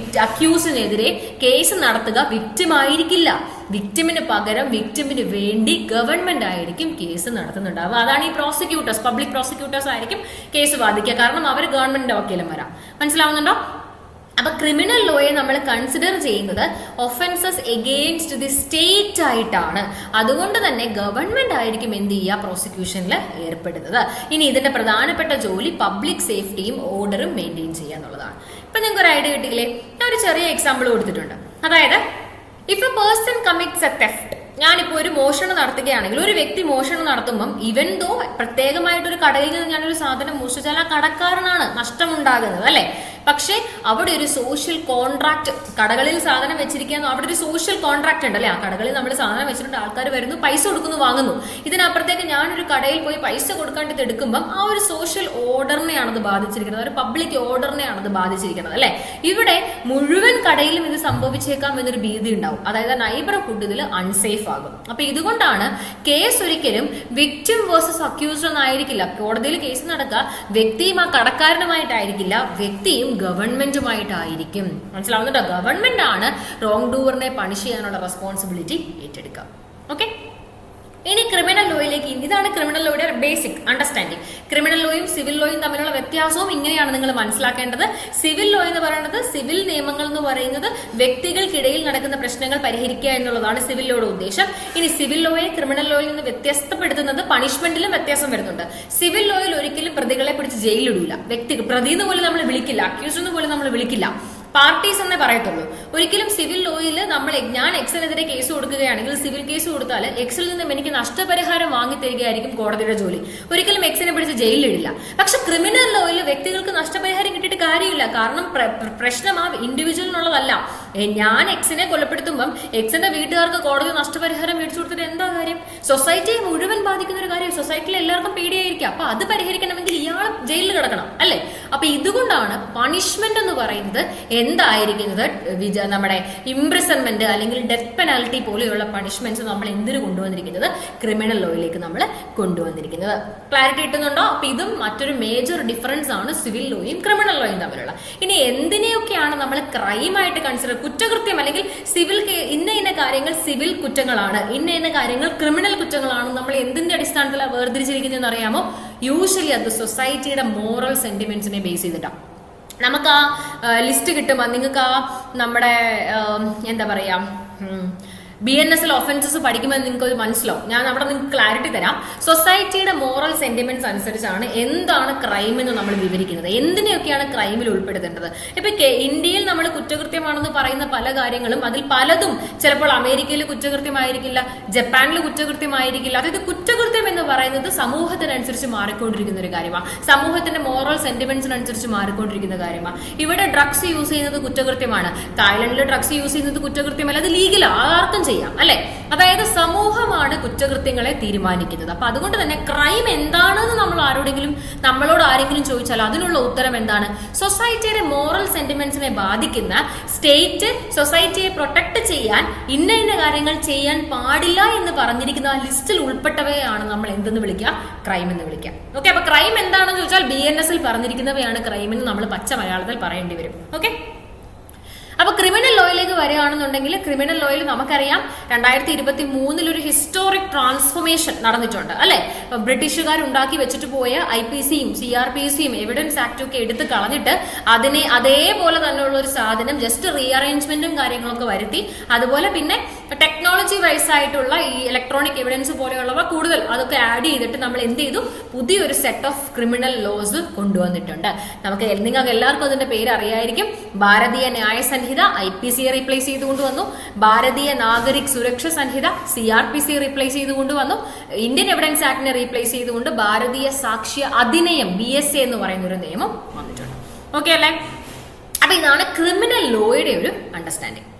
അക്യൂസിനെതിരെ കേസ് നടത്തുക, വിക്ടിം ആയിരിക്കില്ല. വിക്ടിമിന് പകരം വിക്ടിമിന് വേണ്ടി ഗവൺമെന്റ് ആയിരിക്കും കേസ് നടത്തുന്നുണ്ടാവുക. അതാണ് ഈ പ്രോസിക്യൂട്ടേഴ്സ്, പബ്ലിക് പ്രോസിക്യൂട്ടേഴ്സ് ആയിരിക്കും കേസ് വാദിക്കുക, കാരണം അവർ ഗവൺമെന്റിന്റെ വക്കീലും വരാം. മനസ്സിലാവുന്നുണ്ടോ? അപ്പൊ ക്രിമിനൽ ലോയെ നമ്മൾ കൺസിഡർ ചെയ്യുന്നത് ഒഫൻസസ് എഗെയിൻസ്റ്റ് ദി സ്റ്റേറ്റ് ആയിട്ടാണ്. അതുകൊണ്ട് തന്നെ ഗവൺമെന്റ് ആയിരിക്കും എന്ത് ചെയ്യുക, പ്രോസിക്യൂഷനിൽ ഏർപ്പെടുന്നത്. ഇനി ഇതിന്റെ പ്രധാനപ്പെട്ട ജോലി പബ്ലിക് സേഫ്റ്റിയും ഓർഡറും മെയിൻറ്റെയിൻ ചെയ്യുക എന്നുള്ളതാണ്. ഇപ്പൊ നിങ്ങൾക്ക് ഒരു ഐഡിയ കിട്ടിയില്ലേ? ഞാൻ ഒരു ചെറിയ എക്സാമ്പിൾ കൊടുത്തിട്ടുണ്ട്. അതായത് if A person commits A theft, ഞാനിപ്പോ ഒരു മോഷണം നടത്തുകയാണെങ്കിൽ, ഒരു വ്യക്തി മോഷണം നടത്തുമ്പം ഇവൻ ദോ പ്രത്യേകമായിട്ടൊരു കടയിൽ നിന്ന് ഞാനൊരു സാധനം മോഷ്ടിച്ചാൽ ആ കടക്കാരനാണ് നഷ്ടമുണ്ടാകുന്നത് അല്ലെ. പക്ഷെ അവിടെ ഒരു സോഷ്യൽ കോൺട്രാക്ട്, കടകളിൽ സാധനം വെച്ചിരിക്കുന്ന അവിടെ ഒരു സോഷ്യൽ കോൺട്രാക്ട് ഉണ്ട് അല്ലെ. ആ കടകളിൽ നമ്മൾ സാധനം വെച്ചിട്ടുണ്ട്, ആൾക്കാർ വരുന്നു, പൈസ കൊടുക്കുന്നു, വാങ്ങുന്നു. ഇതിനപ്പുറത്തേക്ക് ഞാനൊരു കടയിൽ പോയി പൈസ കൊടുക്കാണ്ട് ഇത് എടുക്കുമ്പം ആ ഒരു സോഷ്യൽ ഓർഡറിനെയാണത് ബാധിച്ചിരിക്കുന്നത്, ഒരു പബ്ലിക് ഓർഡറിനെയാണത് ബാധിച്ചിരിക്കുന്നത് അല്ലെ. ഇവിടെ മുഴുവൻ കടയിലും ഇത് സംഭവിച്ചേക്കാം എന്നൊരു ഭീതി ഉണ്ടാവും. അതായത് നൈബർഹുഡ് ഇതിൽ അൺസേഫ് ആകും. അപ്പൊ ഇതുകൊണ്ടാണ് കേസ് ഒരിക്കലും വിക്ടിം വേഴ്സസ് അക്യൂസ്ഡ് ഒന്നായിരിക്കില്ല. കോടതിയിൽ കേസ് നടക്കുക വ്യക്തിയും ആ കടക്കാരനുമായിട്ടായിരിക്കില്ല, വ്യക്തിയും ഗവൺമെന്റുമായിട്ടായിരിക്കും. മനസ്സിലാവുന്നുണ്ടോ? ഗവൺമെന്റ് ആണ് റോങ് ഡൂവറിനെ പണിഷ് ചെയ്യാനുള്ള റെസ്പോൺസിബിലിറ്റി ഏറ്റെടുക്കുക. ഓക്കെ, ഇനി ക്രിമിനൽ ലോയിലേക്ക്. ഇതാണ് ക്രിമിനൽ ലോയുടെ ബേസിക് അണ്ടർസ്റ്റാൻഡിങ്. ക്രിമിനൽ ലോയും സിവിൽ ലോയും തമ്മിലുള്ള വ്യത്യാസവും ഇങ്ങനെയാണ് നിങ്ങൾ മനസ്സിലാക്കേണ്ടത്. സിവിൽ ലോ എന്ന് പറയുന്നത്, സിവിൽ നിയമങ്ങൾ എന്ന് പറയുന്നത് വ്യക്തികൾക്കിടയിൽ നടക്കുന്ന പ്രശ്നങ്ങൾ പരിഹരിക്കുക എന്നുള്ളതാണ് സിവിൽ ലോയുടെ ഉദ്ദേശം. ഇനി സിവിൽ ലോയെ ക്രിമിനൽ ലോയിൽ നിന്ന് വ്യത്യസ്തപ്പെടുത്തുന്നത് പണിഷ്മെന്റിലും വ്യത്യാസം വരുന്നുണ്ട്. സിവിൽ ലോയിൽ ഒരിക്കലും പ്രതികളെ പിടിച്ച് ജയിലിലിടൂല, പ്രതി എന്ന് പോലും നമ്മൾ വിളിക്കില്ല, അക്യൂസ് എന്ന് പോലും നമ്മൾ വിളിക്കില്ല, പാർട്ടീസ് എന്നേ പറയത്തുള്ളൂ. ഒരിക്കലും സിവിൽ ലോയിൽ ഞാൻ എക്സിനെതിരെ കേസ് കൊടുക്കുകയാണെങ്കിൽ, സിവിൽ കേസ് കൊടുത്താൽ എക്സിൽ നിന്നും എനിക്ക് നഷ്ടപരിഹാരം വാങ്ങിത്തരികയായിരിക്കും കോടതിയുടെ ജോലി. ഒരിക്കലും എക്സിനെ പിടിച്ച് ജയിലിലിടില്ല. പക്ഷെ ക്രിമിനൽ ലോയിൽ വ്യക്തികൾക്ക് നഷ്ടപരിഹാരം കിട്ടിയിട്ട് കാര്യമില്ല. കാരണം പ്രശ്നം ആ ഇൻഡിവിജ്വലിനുള്ളതല്ല. ഞാൻ എക്സിനെ കൊലപ്പെടുത്തുമ്പം എക്സിന്റെ വീട്ടുകാർക്ക് കോടതി നഷ്ടപരിഹാരം മേടിച്ചു കൊടുത്തിട്ട് എന്താ കാര്യം? സൊസൈറ്റിയെ മുഴുവൻ ബാധിക്കുന്ന ഒരു കാര്യം. സൊസൈറ്റിയിൽ എല്ലാവർക്കും പേടിയായിരിക്കും. അപ്പൊ അത് പരിഹരിക്കണമെങ്കിൽ ഇയാൾ ജയിലിൽ കിടക്കണം അല്ലെ. അപ്പൊ ഇതുകൊണ്ടാണ് പണിഷ്മെന്റ് എന്ന് പറയുന്നത് എന്തായിരിക്കുന്നത്, നമ്മുടെ ഇംപ്രിസൺമെന്റ് അല്ലെങ്കിൽ ഡെത്ത് പെനാൽറ്റി പോലെയുള്ള പണിഷ്മെന്റ്സ് നമ്മൾ എന്തിനു കൊണ്ടുവന്നിരിക്കുന്നത്, ക്രിമിനൽ ലോയിലേക്ക് നമ്മൾ കൊണ്ടുവന്നിരിക്കുന്നത്. ക്ലാരിറ്റി കിട്ടുന്നുണ്ടോ? അപ്പൊ ഇതും മറ്റൊരു മേജർ ഡിഫറൻസ് ആണ് സിവിൽ ലോയും ക്രിമിനൽ ലോയും തമ്മിലുള്ള. ഇനി എന്തിനെയൊക്കെയാണ് നമ്മൾ ക്രൈമായിട്ട് കൺസിഡർ, കുറ്റകൃത്യം അല്ലെങ്കിൽ സിവിൽ ഇന്ന കാര്യങ്ങൾ സിവിൽ കുറ്റങ്ങളാണ്, ഇന്ന കാര്യങ്ങൾ ക്രിമിനൽ കുറ്റങ്ങളാണ്, നമ്മൾ എന്തിന്റെ അടിസ്ഥാനത്തിലാണ് വേർതിരിച്ചിരിക്കുന്നതെന്ന് അറിയാമോ? യൂഷ്വലി അത് സൊസൈറ്റിയുടെ മോറൽ സെന്റിമെന്റ്സിനെ ബേസ് ചെയ്തിട്ടാണ്. നമുക്ക് ആ ലിസ്റ്റ് കിട്ടുമ്പോൾ നിങ്ങൾക്ക് ആ നമ്മുടെ എന്താ പറയാ BNSL ഒഫൻസസ് പഠിക്കുമ്പോൾ നിങ്ങൾക്ക് ഒരു മനസ്സിലാവും. ഞാൻ അവിടെ നിങ്ങൾക്ക് ക്ലാരിറ്റി തരാം. സൊസൈറ്റിയുടെ മോറൽ സെന്റിമെന്റ്സ് അനുസരിച്ചാണ് എന്താണ് ക്രൈം എന്ന് നമ്മൾ വിവരിക്കുന്നത്, എന്തിനെയൊക്കെയാണ് ക്രൈമിൽ ഉൾപ്പെടുത്തേണ്ടത്. ഇപ്പൊ ഇന്ത്യയിൽ നമ്മൾ കുറ്റകൃത്യമാണെന്ന് പറയുന്ന പല കാര്യങ്ങളും, അതിൽ പലതും ചിലപ്പോൾ അമേരിക്കയിൽ കുറ്റകൃത്യമായിരിക്കില്ല, ജപ്പാനിൽ കുറ്റകൃത്യമായിരിക്കില്ല. അതായത് കുറ്റകൃത്യം എന്ന് പറയുന്നത് സമൂഹത്തിനനുസരിച്ച് മാറിക്കൊണ്ടിരിക്കുന്ന ഒരു കാര്യമാണ്, സമൂഹത്തിന്റെ മോറൽ സെന്റിമെന്റ്സിനനുസരിച്ച് മാറിക്കൊണ്ടിരിക്കുന്ന കാര്യമാണ്. ഇവിടെ ഡ്രഗ്സ് യൂസ് ചെയ്യുന്നത് കുറ്റകൃത്യമാണ്, തായ്ലൻഡിൽ ഡ്രഗ്സ് യൂസ് ചെയ്യുന്നത് കുറ്റകൃത്യമല്ല, അത് ലീഗലാണ്, ആർക്കും ചെയ്യാം അല്ലെ. അതായത് സമൂഹമാണ് കുറ്റകൃത്യങ്ങളെ തീരുമാനിക്കുന്നത്. അപ്പൊ അതുകൊണ്ട് തന്നെ ക്രൈം എന്താണെന്ന് നമ്മളോട് ആരെങ്കിലും ചോദിച്ചാൽ അതിനുള്ള ഉത്തരം എന്താണ്? സൊസൈറ്റിയുടെ മോറൽ സെന്റിമെന്റ്സിനെ ബാധിക്കുന്ന, സ്റ്റേറ്റ് സൊസൈറ്റിയെ പ്രൊട്ടക്ട് ചെയ്യാൻ ഇന്ന കാര്യങ്ങൾ ചെയ്യാൻ പാടില്ല എന്ന് പറഞ്ഞിരിക്കുന്ന ആ ലിസ്റ്റിൽ ഉൾപ്പെട്ടവയാണ് നമ്മൾ എന്തെന്ന് വിളിക്കുക, ക്രൈം എന്ന് വിളിക്കുക. ഓക്കെ, അപ്പൊ ക്രൈം എന്താണെന്ന് ചോദിച്ചാൽ BNSൽ പറഞ്ഞിരിക്കുന്നവയാണ് ക്രൈം എന്ന് നമ്മൾ പച്ച മലയാളത്തിൽ പറയേണ്ടി വരും. ഓക്കെ, അപ്പൊ ക്രിമിനൽ ലോയിലേക്ക് വരികയാണെന്നുണ്ടെങ്കിൽ ക്രിമിനൽ ലോയിൽ നമുക്കറിയാം 2023 ഒരു ഹിസ്റ്റോറിക് ട്രാൻസ്ഫോർമേഷൻ നടന്നിട്ടുണ്ട് അല്ലെ. ബ്രിട്ടീഷുകാർ ഉണ്ടാക്കി വെച്ചിട്ട് പോയ IPCയും CRPCയും എവിഡൻസ് ആക്ടും ഒക്കെ എടുത്ത് കളഞ്ഞിട്ട് അതിനെ അതേപോലെ തന്നെയുള്ള ഒരു സാധനം ജസ്റ്റ് റീഅറേഞ്ച്മെന്റും കാര്യങ്ങളൊക്കെ വരുത്തി, അതുപോലെ പിന്നെ ടെക്നോളജി വൈസ് ആയിട്ടുള്ള ഈ ഇലക്ട്രോണിക് എവിഡൻസ് പോലെയുള്ളവ കൂടുതൽ അതൊക്കെ ആഡ് ചെയ്തിട്ട് നമ്മൾ എന്ത് ചെയ്തു, പുതിയൊരു സെറ്റ് ഓഫ് ക്രിമിനൽ ലോസ് കൊണ്ടുവന്നിട്ടുണ്ട്. നിങ്ങൾക്ക് എല്ലാവർക്കും അതിന്റെ പേര് അറിയായിരിക്കും. ഭാരതീയ ന്യായ സംഹിത IPCയെ റീപ്ലേസ് ചെയ്തുകൊണ്ട് വന്നു. ഭാരതീയ നാഗരിക് സുരക്ഷ സംഹിത CRPC റീപ്ലേസ് ചെയ്തുകൊണ്ട് വന്നു. ഇന്ത്യൻ എവിഡൻസ് ആക്ടിനെ റീപ്ലേസ് ചെയ്തുകൊണ്ട് ഭാരതീയ സാക്ഷ്യ അധിനിയം BSA എന്ന് പറയുന്ന ഒരു നിയമം വന്നിട്ടുണ്ട്. ഓക്കെ അല്ലേ? അപ്പൊ ഇതാണ് ക്രിമിനൽ ലോയുടെ ഒരു അണ്ടർസ്റ്റാൻഡിങ്.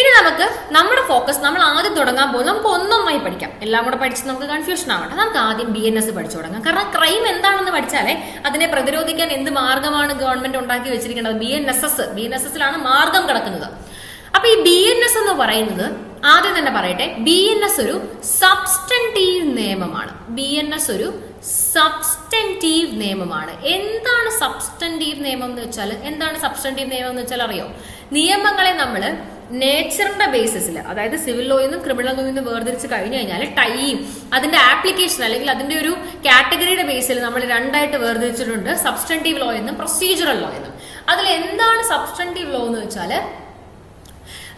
ഇനി നമുക്ക് നമ്മുടെ ഫോക്കസ്, നമ്മൾ ആദ്യം തുടങ്ങാൻ പോകും, നമുക്ക് ഒന്നൊന്നായി പഠിക്കാം. എല്ലാം കൂടെ പഠിച്ച് നമുക്ക് കൺഫ്യൂഷൻ ആവട്ടെ. നമുക്ക് ആദ്യം BNS പഠിച്ചു തുടങ്ങാം. കാരണം ക്രൈം എന്താണെന്ന് പഠിച്ചാലേ അതിനെ പ്രതിരോധിക്കാൻ എന്ത് മാർഗമാണ് ഗവൺമെന്റ് ഉണ്ടാക്കി വെച്ചിരിക്കുന്നത്. BNSS-ലാണ് മാർഗം കിടക്കുന്നത്. അപ്പൊ ഈ BNS എന്ന് പറയുന്നത്, ആദ്യം തന്നെ പറയട്ടെ, BNS ഒരു സബ്സ്റ്റന്റീവ് നിയമമാണ്. BNS ഒരു സബ്സ്റ്റന്റീവ് നിയമമാണ്. എന്താണ് സബ്സ്റ്റന്റീവ് നിയമം എന്ന് വെച്ചാൽ, എന്താണ് സബ്സ്റ്റന്റീവ് നിയമം എന്ന് വെച്ചാൽ അറിയോ? നിയമങ്ങളെ നമ്മൾ നേച്ചറിന്റെ ബേസിസിൽ, അതായത് സിവിൽ ലോയിൽ നിന്നും ക്രിമിനൽ ലോയിൽ നിന്നും വേർതിരിച്ച് കഴിഞ്ഞു കഴിഞ്ഞാൽ ടൈം അതിന്റെ ആപ്ലിക്കേഷൻ അല്ലെങ്കിൽ അതിന്റെ ഒരു കാറ്റഗറിയുടെ ബേസിൽ നമ്മൾ രണ്ടായിട്ട് വേർതിരിച്ചിട്ടുണ്ട്, സബ്സ്റ്റന്റീവ് ലോ എന്നും പ്രൊസീജറൽ ലോ എന്നും. അതിൽ എന്താണ് സബ്സ്റ്റന്റീവ് ലോ എന്ന് വെച്ചാൽ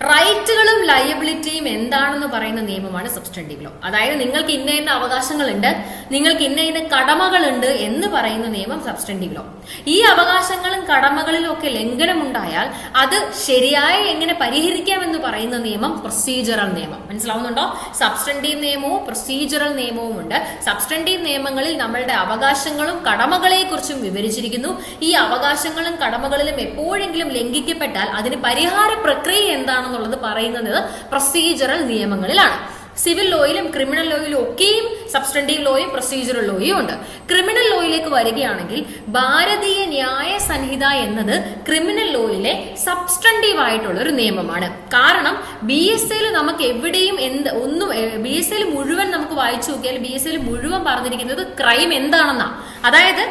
റൈറ്റുകളും ലയബിലിറ്റിയും എന്താണെന്ന് പറയുന്ന നിയമമാണ് സബ്സ്റ്റന്റീവ് ലോ. അതായത് നിങ്ങൾക്ക് ഇന്ന ഇന്ന അവകാശങ്ങളുണ്ട്, നിങ്ങൾക്ക് ഇന്ന ഇന്ന കടമകളുണ്ട് എന്ന് പറയുന്ന നിയമം സബ്സ്റ്റന്റീവ് ലോ. ഈ അവകാശങ്ങളും കടമകളിലും ഒക്കെ ലംഘനം ഉണ്ടായാൽ അത് ശരിയായി എങ്ങനെ പരിഹരിക്കാമെന്ന് പറയുന്ന നിയമം പ്രൊസീജറൽ നിയമം. മനസ്സിലാവുന്നുണ്ടോ? സബ്സ്റ്റന്റീവ് നിയമവും പ്രൊസീജറൽ നിയമവും ഉണ്ട്. സബ്സ്റ്റന്റീവ് നിയമങ്ങളിൽ നമ്മളുടെ അവകാശങ്ങളും കടമകളെ കുറിച്ചും വിവരിച്ചിരിക്കുന്നു. ഈ അവകാശങ്ങളും കടമകളിലും എപ്പോഴെങ്കിലും ലംഘിക്കപ്പെട്ടാൽ അതിന് പരിഹാര പ്രക്രിയ എന്താണ് ുള്ളത് പറയുന്നത് പ്രൊസീജറൽ നിയമങ്ങളിലാണ്. സിവിൽ ലോയിലും ക്രിമിനൽ ലോയിലും ഒക്കെയും സബ്സ്റ്റന്റീവ് ലോയും പ്രൊസീജറൽ ലോയും ഉണ്ട്. ക്രിമിനൽ ലോയിലേക്ക് വരികയാണെങ്കിൽ ഭാരതീയ ന്യായ സംഹിത എന്നത് ക്രിമിനൽ ലോയിലെ സബ്സ്റ്റന്റീവ് ആയിട്ടുള്ള ഒരു നിയമമാണ്. കാരണം BSAയിൽ നമുക്ക് എവിടെയും BSAയിൽ മുഴുവൻ നമുക്ക് വായിച്ചു നോക്കിയാൽ BSAയിൽ മുഴുവൻ പറഞ്ഞിരിക്കുന്നത് ക്രൈം എന്താണെന്നാ. അതായത്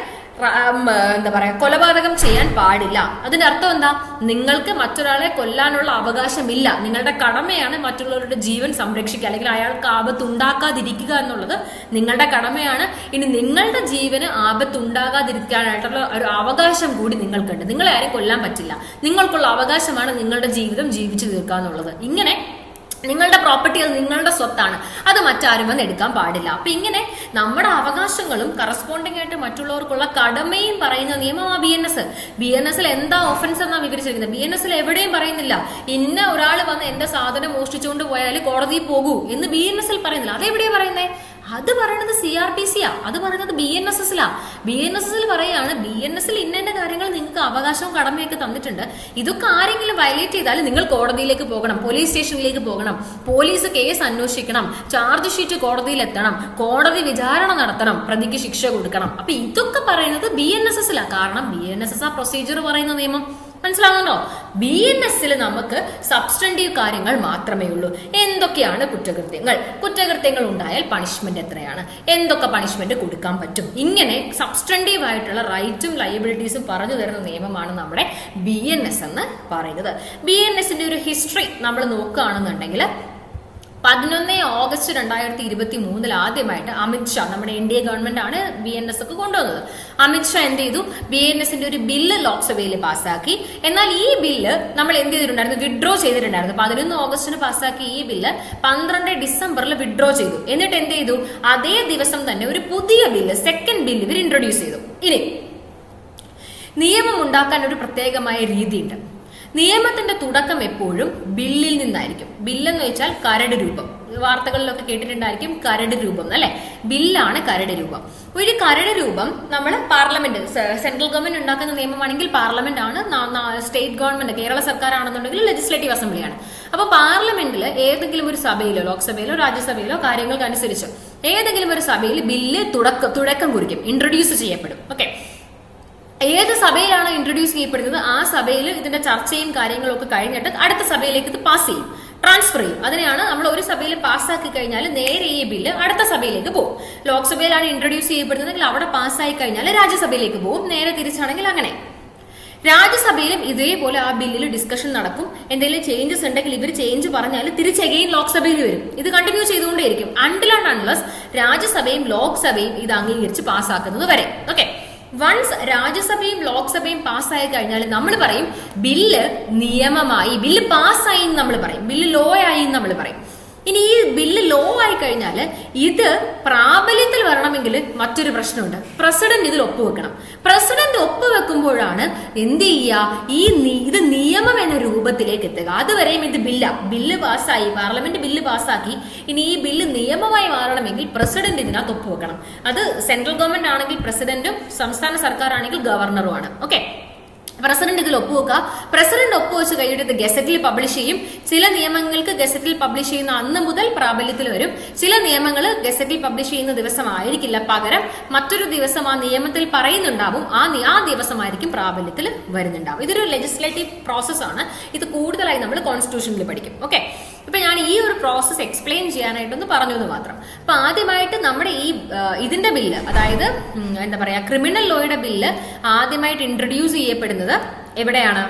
എന്താ പറയാ, കൊലപാതകം ചെയ്യാൻ പാടില്ല. അതിന്റെ അർത്ഥം എന്താ? നിങ്ങൾക്ക് മറ്റൊരാളെ കൊല്ലാനുള്ള അവകാശമില്ല. നിങ്ങളുടെ കടമയാണ് മറ്റുള്ളവരുടെ ജീവൻ സംരക്ഷിക്കുക, അല്ലെങ്കിൽ അയാൾക്ക് ആപത്തുണ്ടാക്കാതിരിക്കുക എന്നുള്ളത് നിങ്ങളുടെ കടമയാണ്. ഇനി നിങ്ങളുടെ ജീവന് ആപത്തുണ്ടാകാതിരിക്കാനായിട്ടുള്ള ഒരു അവകാശം കൂടി നിങ്ങൾക്കുണ്ട്. നിങ്ങളെ ആരും കൊല്ലാൻ പറ്റില്ല. നിങ്ങൾക്കുള്ള അവകാശമാണ് നിങ്ങളുടെ ജീവിതം ജീവിച്ചു തീർക്കുക എന്നുള്ളത്. ഇങ്ങനെ നിങ്ങളുടെ പ്രോപ്പർട്ടി, അത് നിങ്ങളുടെ സ്വത്താണ്, അത് മറ്റാരും വന്ന് എടുക്കാൻ പാടില്ല. അപ്പൊ ഇങ്ങനെ നമ്മുടെ അവകാശങ്ങളും കറസ്പോണ്ടിങ് ആയിട്ട് മറ്റുള്ളവർക്കുള്ള കടമയും പറയുന്ന നിയമമാണ് BNS-ൽ എന്താ ഒഫൻസ് എന്നാ വിവരിച്ചിരിക്കുന്നത്. BNS-ൽ എവിടെയും പറയുന്നില്ല ഇന്ന ഒരാൾ വന്ന് എന്റെ സാധനം മോഷ്ടിച്ചുകൊണ്ട് പോയാൽ കോടതിയിൽ പോകൂ എന്ന് BNS-ൽ പറയുന്നില്ല. അതെവിടെയാ പറയുന്നേ? അത് പറയുന്നത് CRPC-യാ, അത് പറയുന്നത് BNSS-ലാ. BNSS-ൽ പറയാണ്, BNS-ൽ ഇന്ന കാര്യങ്ങൾ നിങ്ങൾക്ക് അവകാശവും കടമയൊക്കെ തന്നിട്ടുണ്ട്. ഇതൊക്കെ ആരെങ്കിലും വയലേറ്റ് ചെയ്താൽ നിങ്ങൾ കോടതിയിലേക്ക് പോകണം, പോലീസ് സ്റ്റേഷനിലേക്ക് പോകണം, പോലീസ് കേസ് അന്വേഷിക്കണം, ചാർജ് ഷീറ്റ് കോടതിയിൽ എത്തണം, കോടതി വിചാരണ നടത്തണം, പ്രതിക്ക് ശിക്ഷ കൊടുക്കണം. അപ്പൊ ഇതൊക്കെ പറയുന്നത് BNSS-ലാ. കാരണം BNSS ആ പ്രൊസീജിയർ പറയുന്ന നിയമം. മനസ്സിലാവുന്നുണ്ടോ? BNS-ൽ നമുക്ക് സബ്സ്റ്റന്റീവ് കാര്യങ്ങൾ മാത്രമേ ഉള്ളൂ. എന്തൊക്കെയാണ് കുറ്റകൃത്യങ്ങൾ ഉണ്ടായാൽ പണിഷ്മെന്റ് എത്രയാണ്, എന്തൊക്കെ പണിഷ്മെന്റ് കൊടുക്കാൻ പറ്റും, ഇങ്ങനെ സബ്സ്റ്റന്റീവ് ആയിട്ടുള്ള റൈറ്റും ലയബിലിറ്റീസും പറഞ്ഞു തരുന്ന നിയമമാണ് നമ്മുടെ BNS എന്ന് പറയുന്നത്. BNS-ന്റെ ഒരു ഹിസ്റ്ററി നമ്മൾ നോക്കുകയാണെന്നുണ്ടെങ്കിൽ 11 ഓഗസ്റ്റ് 2023 ആദ്യമായിട്ട് അമിത്ഷാ, നമ്മുടെ NDA ഗവൺമെന്റ് ആണ് BNS ഒക്കെ കൊണ്ടുവന്നത്. അമിത്ഷാ എന്ത് ചെയ്തു? BNS-ന്റെ ഒരു ബില്ല് ലോക്സഭയിൽ പാസ്സാക്കി. എന്നാൽ ഈ ബില്ല് നമ്മൾ എന്ത് ചെയ്തിട്ടുണ്ടായിരുന്നു? വിഡ്രോ ചെയ്തിട്ടുണ്ടായിരുന്നു. 11 ഓഗസ്റ്റിന് പാസ്സാക്കി ഈ ബില്ല് 12 ഡിസംബറിൽ വിഡ്രോ ചെയ്തു. എന്നിട്ട് എന്ത് ചെയ്തു? അതേ ദിവസം തന്നെ ഒരു പുതിയ ബില്ല്, സെക്കൻഡ് ബില്ല് ഇവർ ഇൻട്രൊഡ്യൂസ് ചെയ്തു. ഇനി നിയമം ഉണ്ടാക്കാൻ ഒരു പ്രത്യേകമായ രീതിയുണ്ട്. നിയമത്തിന്റെ തുടക്കം എപ്പോഴും ബില്ലിൽ നിന്നായിരിക്കും. ബില്ലെന്ന് വെച്ചാൽ കരട് രൂപം. വാർത്തകളിലൊക്കെ കേട്ടിട്ടുണ്ടായിരിക്കും കരട് രൂപം അല്ലെ. ബില്ലാണ് കരട് രൂപം. ഒരു കരട് രൂപം നമ്മൾ പാർലമെന്റ്, സെൻട്രൽ ഗവൺമെന്റ് ഉണ്ടാക്കുന്ന നിയമമാണെങ്കിൽ പാർലമെന്റ് ആണ്, സ്റ്റേറ്റ് ഗവൺമെന്റ് കേരള സർക്കാർ ആണെന്നുണ്ടെങ്കിൽ ലെജിസ്ലേറ്റീവ് അസംബ്ലിയാണ്. അപ്പൊ പാർലമെന്റിൽ ഏതെങ്കിലും ഒരു സഭയിലോ ലോക്സഭയിലോ രാജ്യസഭയിലോ കാര്യങ്ങൾക്കനുസരിച്ച് ഏതെങ്കിലും ഒരു സഭയിൽ ബില്ല് തുടക്കം കുറിക്കും, ഇൻട്രൊഡ്യൂസ് ചെയ്യപ്പെടും. ഓക്കെ, ഏത് സഭയിലാണ് ഇൻട്രൊഡ്യൂസ് ചെയ്യപ്പെടുന്നത് ആ സഭയിൽ ഇതിന്റെ ചർച്ചയും കാര്യങ്ങളും ഒക്കെ കഴിഞ്ഞിട്ട് അടുത്ത സഭയിലേക്ക് ഇത് പാസ് ചെയ്യും, ട്രാൻസ്ഫർ ചെയ്യും. അതിനെയാണ് നമ്മൾ ഒരു സഭയിൽ പാസ്സാക്കി കഴിഞ്ഞാൽ നേരെ ഈ ബില്ല് അടുത്ത സഭയിലേക്ക് പോകും. ലോക്സഭയിലാണ് ഇൻട്രൊഡ്യൂസ് ചെയ്യപ്പെടുന്നതെങ്കിൽ അവിടെ പാസ്സായി കഴിഞ്ഞാൽ രാജ്യസഭയിലേക്ക് പോകും, നേരെ തിരിച്ചാണെങ്കിൽ അങ്ങനെ. രാജ്യസഭയിലും ഇതേപോലെ ആ ബില്ലിൽ ഡിസ്കഷൻ നടക്കും. എന്തെങ്കിലും ചേഞ്ചസ് ഉണ്ടെങ്കിൽ ഇവർ ചേഞ്ച് പറഞ്ഞാൽ തിരിച്ച് അഗെയിൻ ലോക്സഭയിൽ വരും. ഇത് കണ്ടിന്യൂ ചെയ്തുകൊണ്ടേയിരിക്കും അൺടിൽ ആൻഡ് അൺലെസ് രാജ്യസഭയും ലോക്സഭയും ഇത് അംഗീകരിച്ച് പാസ്സാക്കുന്നത് വരെ. ഓക്കെ, വൺസ് രാജ്യസഭയും ലോക്സഭയും പാസ്സായി കഴിഞ്ഞാൽ നമ്മൾ പറയും ബില്ല് നിയമമായി, ബില്ല് പാസ്സായി എന്ന് നമ്മൾ പറയും, ബില്ല് ലോ ആയി എന്ന് നമ്മൾ പറയും. ഇനി ഈ ബില്ല് ലോ ആയി കഴിഞ്ഞാൽ ഇത് പ്രാബല്യത്തിൽ വരണമെങ്കിൽ മറ്റൊരു പ്രശ്നമുണ്ട്. പ്രസിഡന്റ് ഇതിൽ ഒപ്പുവെക്കണം. പ്രസിഡന്റ് ഒപ്പുവെക്കുമ്പോഴാണ് എന്ത് ചെയ്യുക, ഇത് നിയമം എന്ന രൂപത്തിലേക്ക് എത്തുക. അതുവരെയും ഇത് ബില്ല് പാസ്സായി, പാർലമെന്റ് ബില്ല് പാസ്സാക്കി. ഇനി ഈ ബില്ല് നിയമമായി മാറണമെങ്കിൽ പ്രസിഡന്റ് ഇതിനകത്ത് ഒപ്പുവെക്കണം. അത് സെൻട്രൽ ഗവൺമെന്റ് ആണെങ്കിൽ പ്രസിഡന്റും സംസ്ഥാന സർക്കാർ ആണെങ്കിൽ ഗവർണറുമാണ്. ഓക്കെ, പ്രസിഡന്റ് ഇതിൽ ഒപ്പുവെക്കുക. പ്രസിഡന്റ് ഒപ്പുവെച്ച് കഴിഞ്ഞിട്ട് ഇത് ഗസറ്റിൽ പബ്ലിഷ് ചെയ്യും. ചില നിയമങ്ങൾക്ക് ഗസറ്റിൽ പബ്ലിഷ് ചെയ്യുന്ന അന്ന് മുതൽ പ്രാബല്യത്തിൽ വരും. ചില നിയമങ്ങൾ ഗസറ്റിൽ പബ്ലിഷ് ചെയ്യുന്ന ദിവസമായിരിക്കില്ല, പകരം മറ്റൊരു ദിവസം ആ നിയമത്തിൽ പറയുന്നുണ്ടാവും, ആ ദിവസമായിരിക്കും പ്രാബല്യത്തിൽ വരുന്നുണ്ടാവും. ഇതൊരു ലെജിസ്ലേറ്റീവ് പ്രോസസ്സാണ്. ഇത് കൂടുതലായി നമ്മൾ കോൺസ്റ്റിറ്റ്യൂഷനിൽ പഠിക്കും. ഓക്കെ, ഇപ്പൊ ഞാൻ ഈ ഒരു പ്രോസസ് എക്സ്പ്ലെയിൻ ചെയ്യാനായിട്ടൊന്ന് പറഞ്ഞത് മാത്രം. അപ്പൊ ആദ്യമായിട്ട് നമ്മുടെ ഇതിന്റെ ബില്ല്, അതായത് എന്താ പറയാ, ക്രിമിനൽ ലോയുടെ ബില്ല് ആദ്യമായിട്ട് ഇൻട്രൊഡ്യൂസ് ചെയ്യപ്പെടുന്നത് എവിടെയാണ്?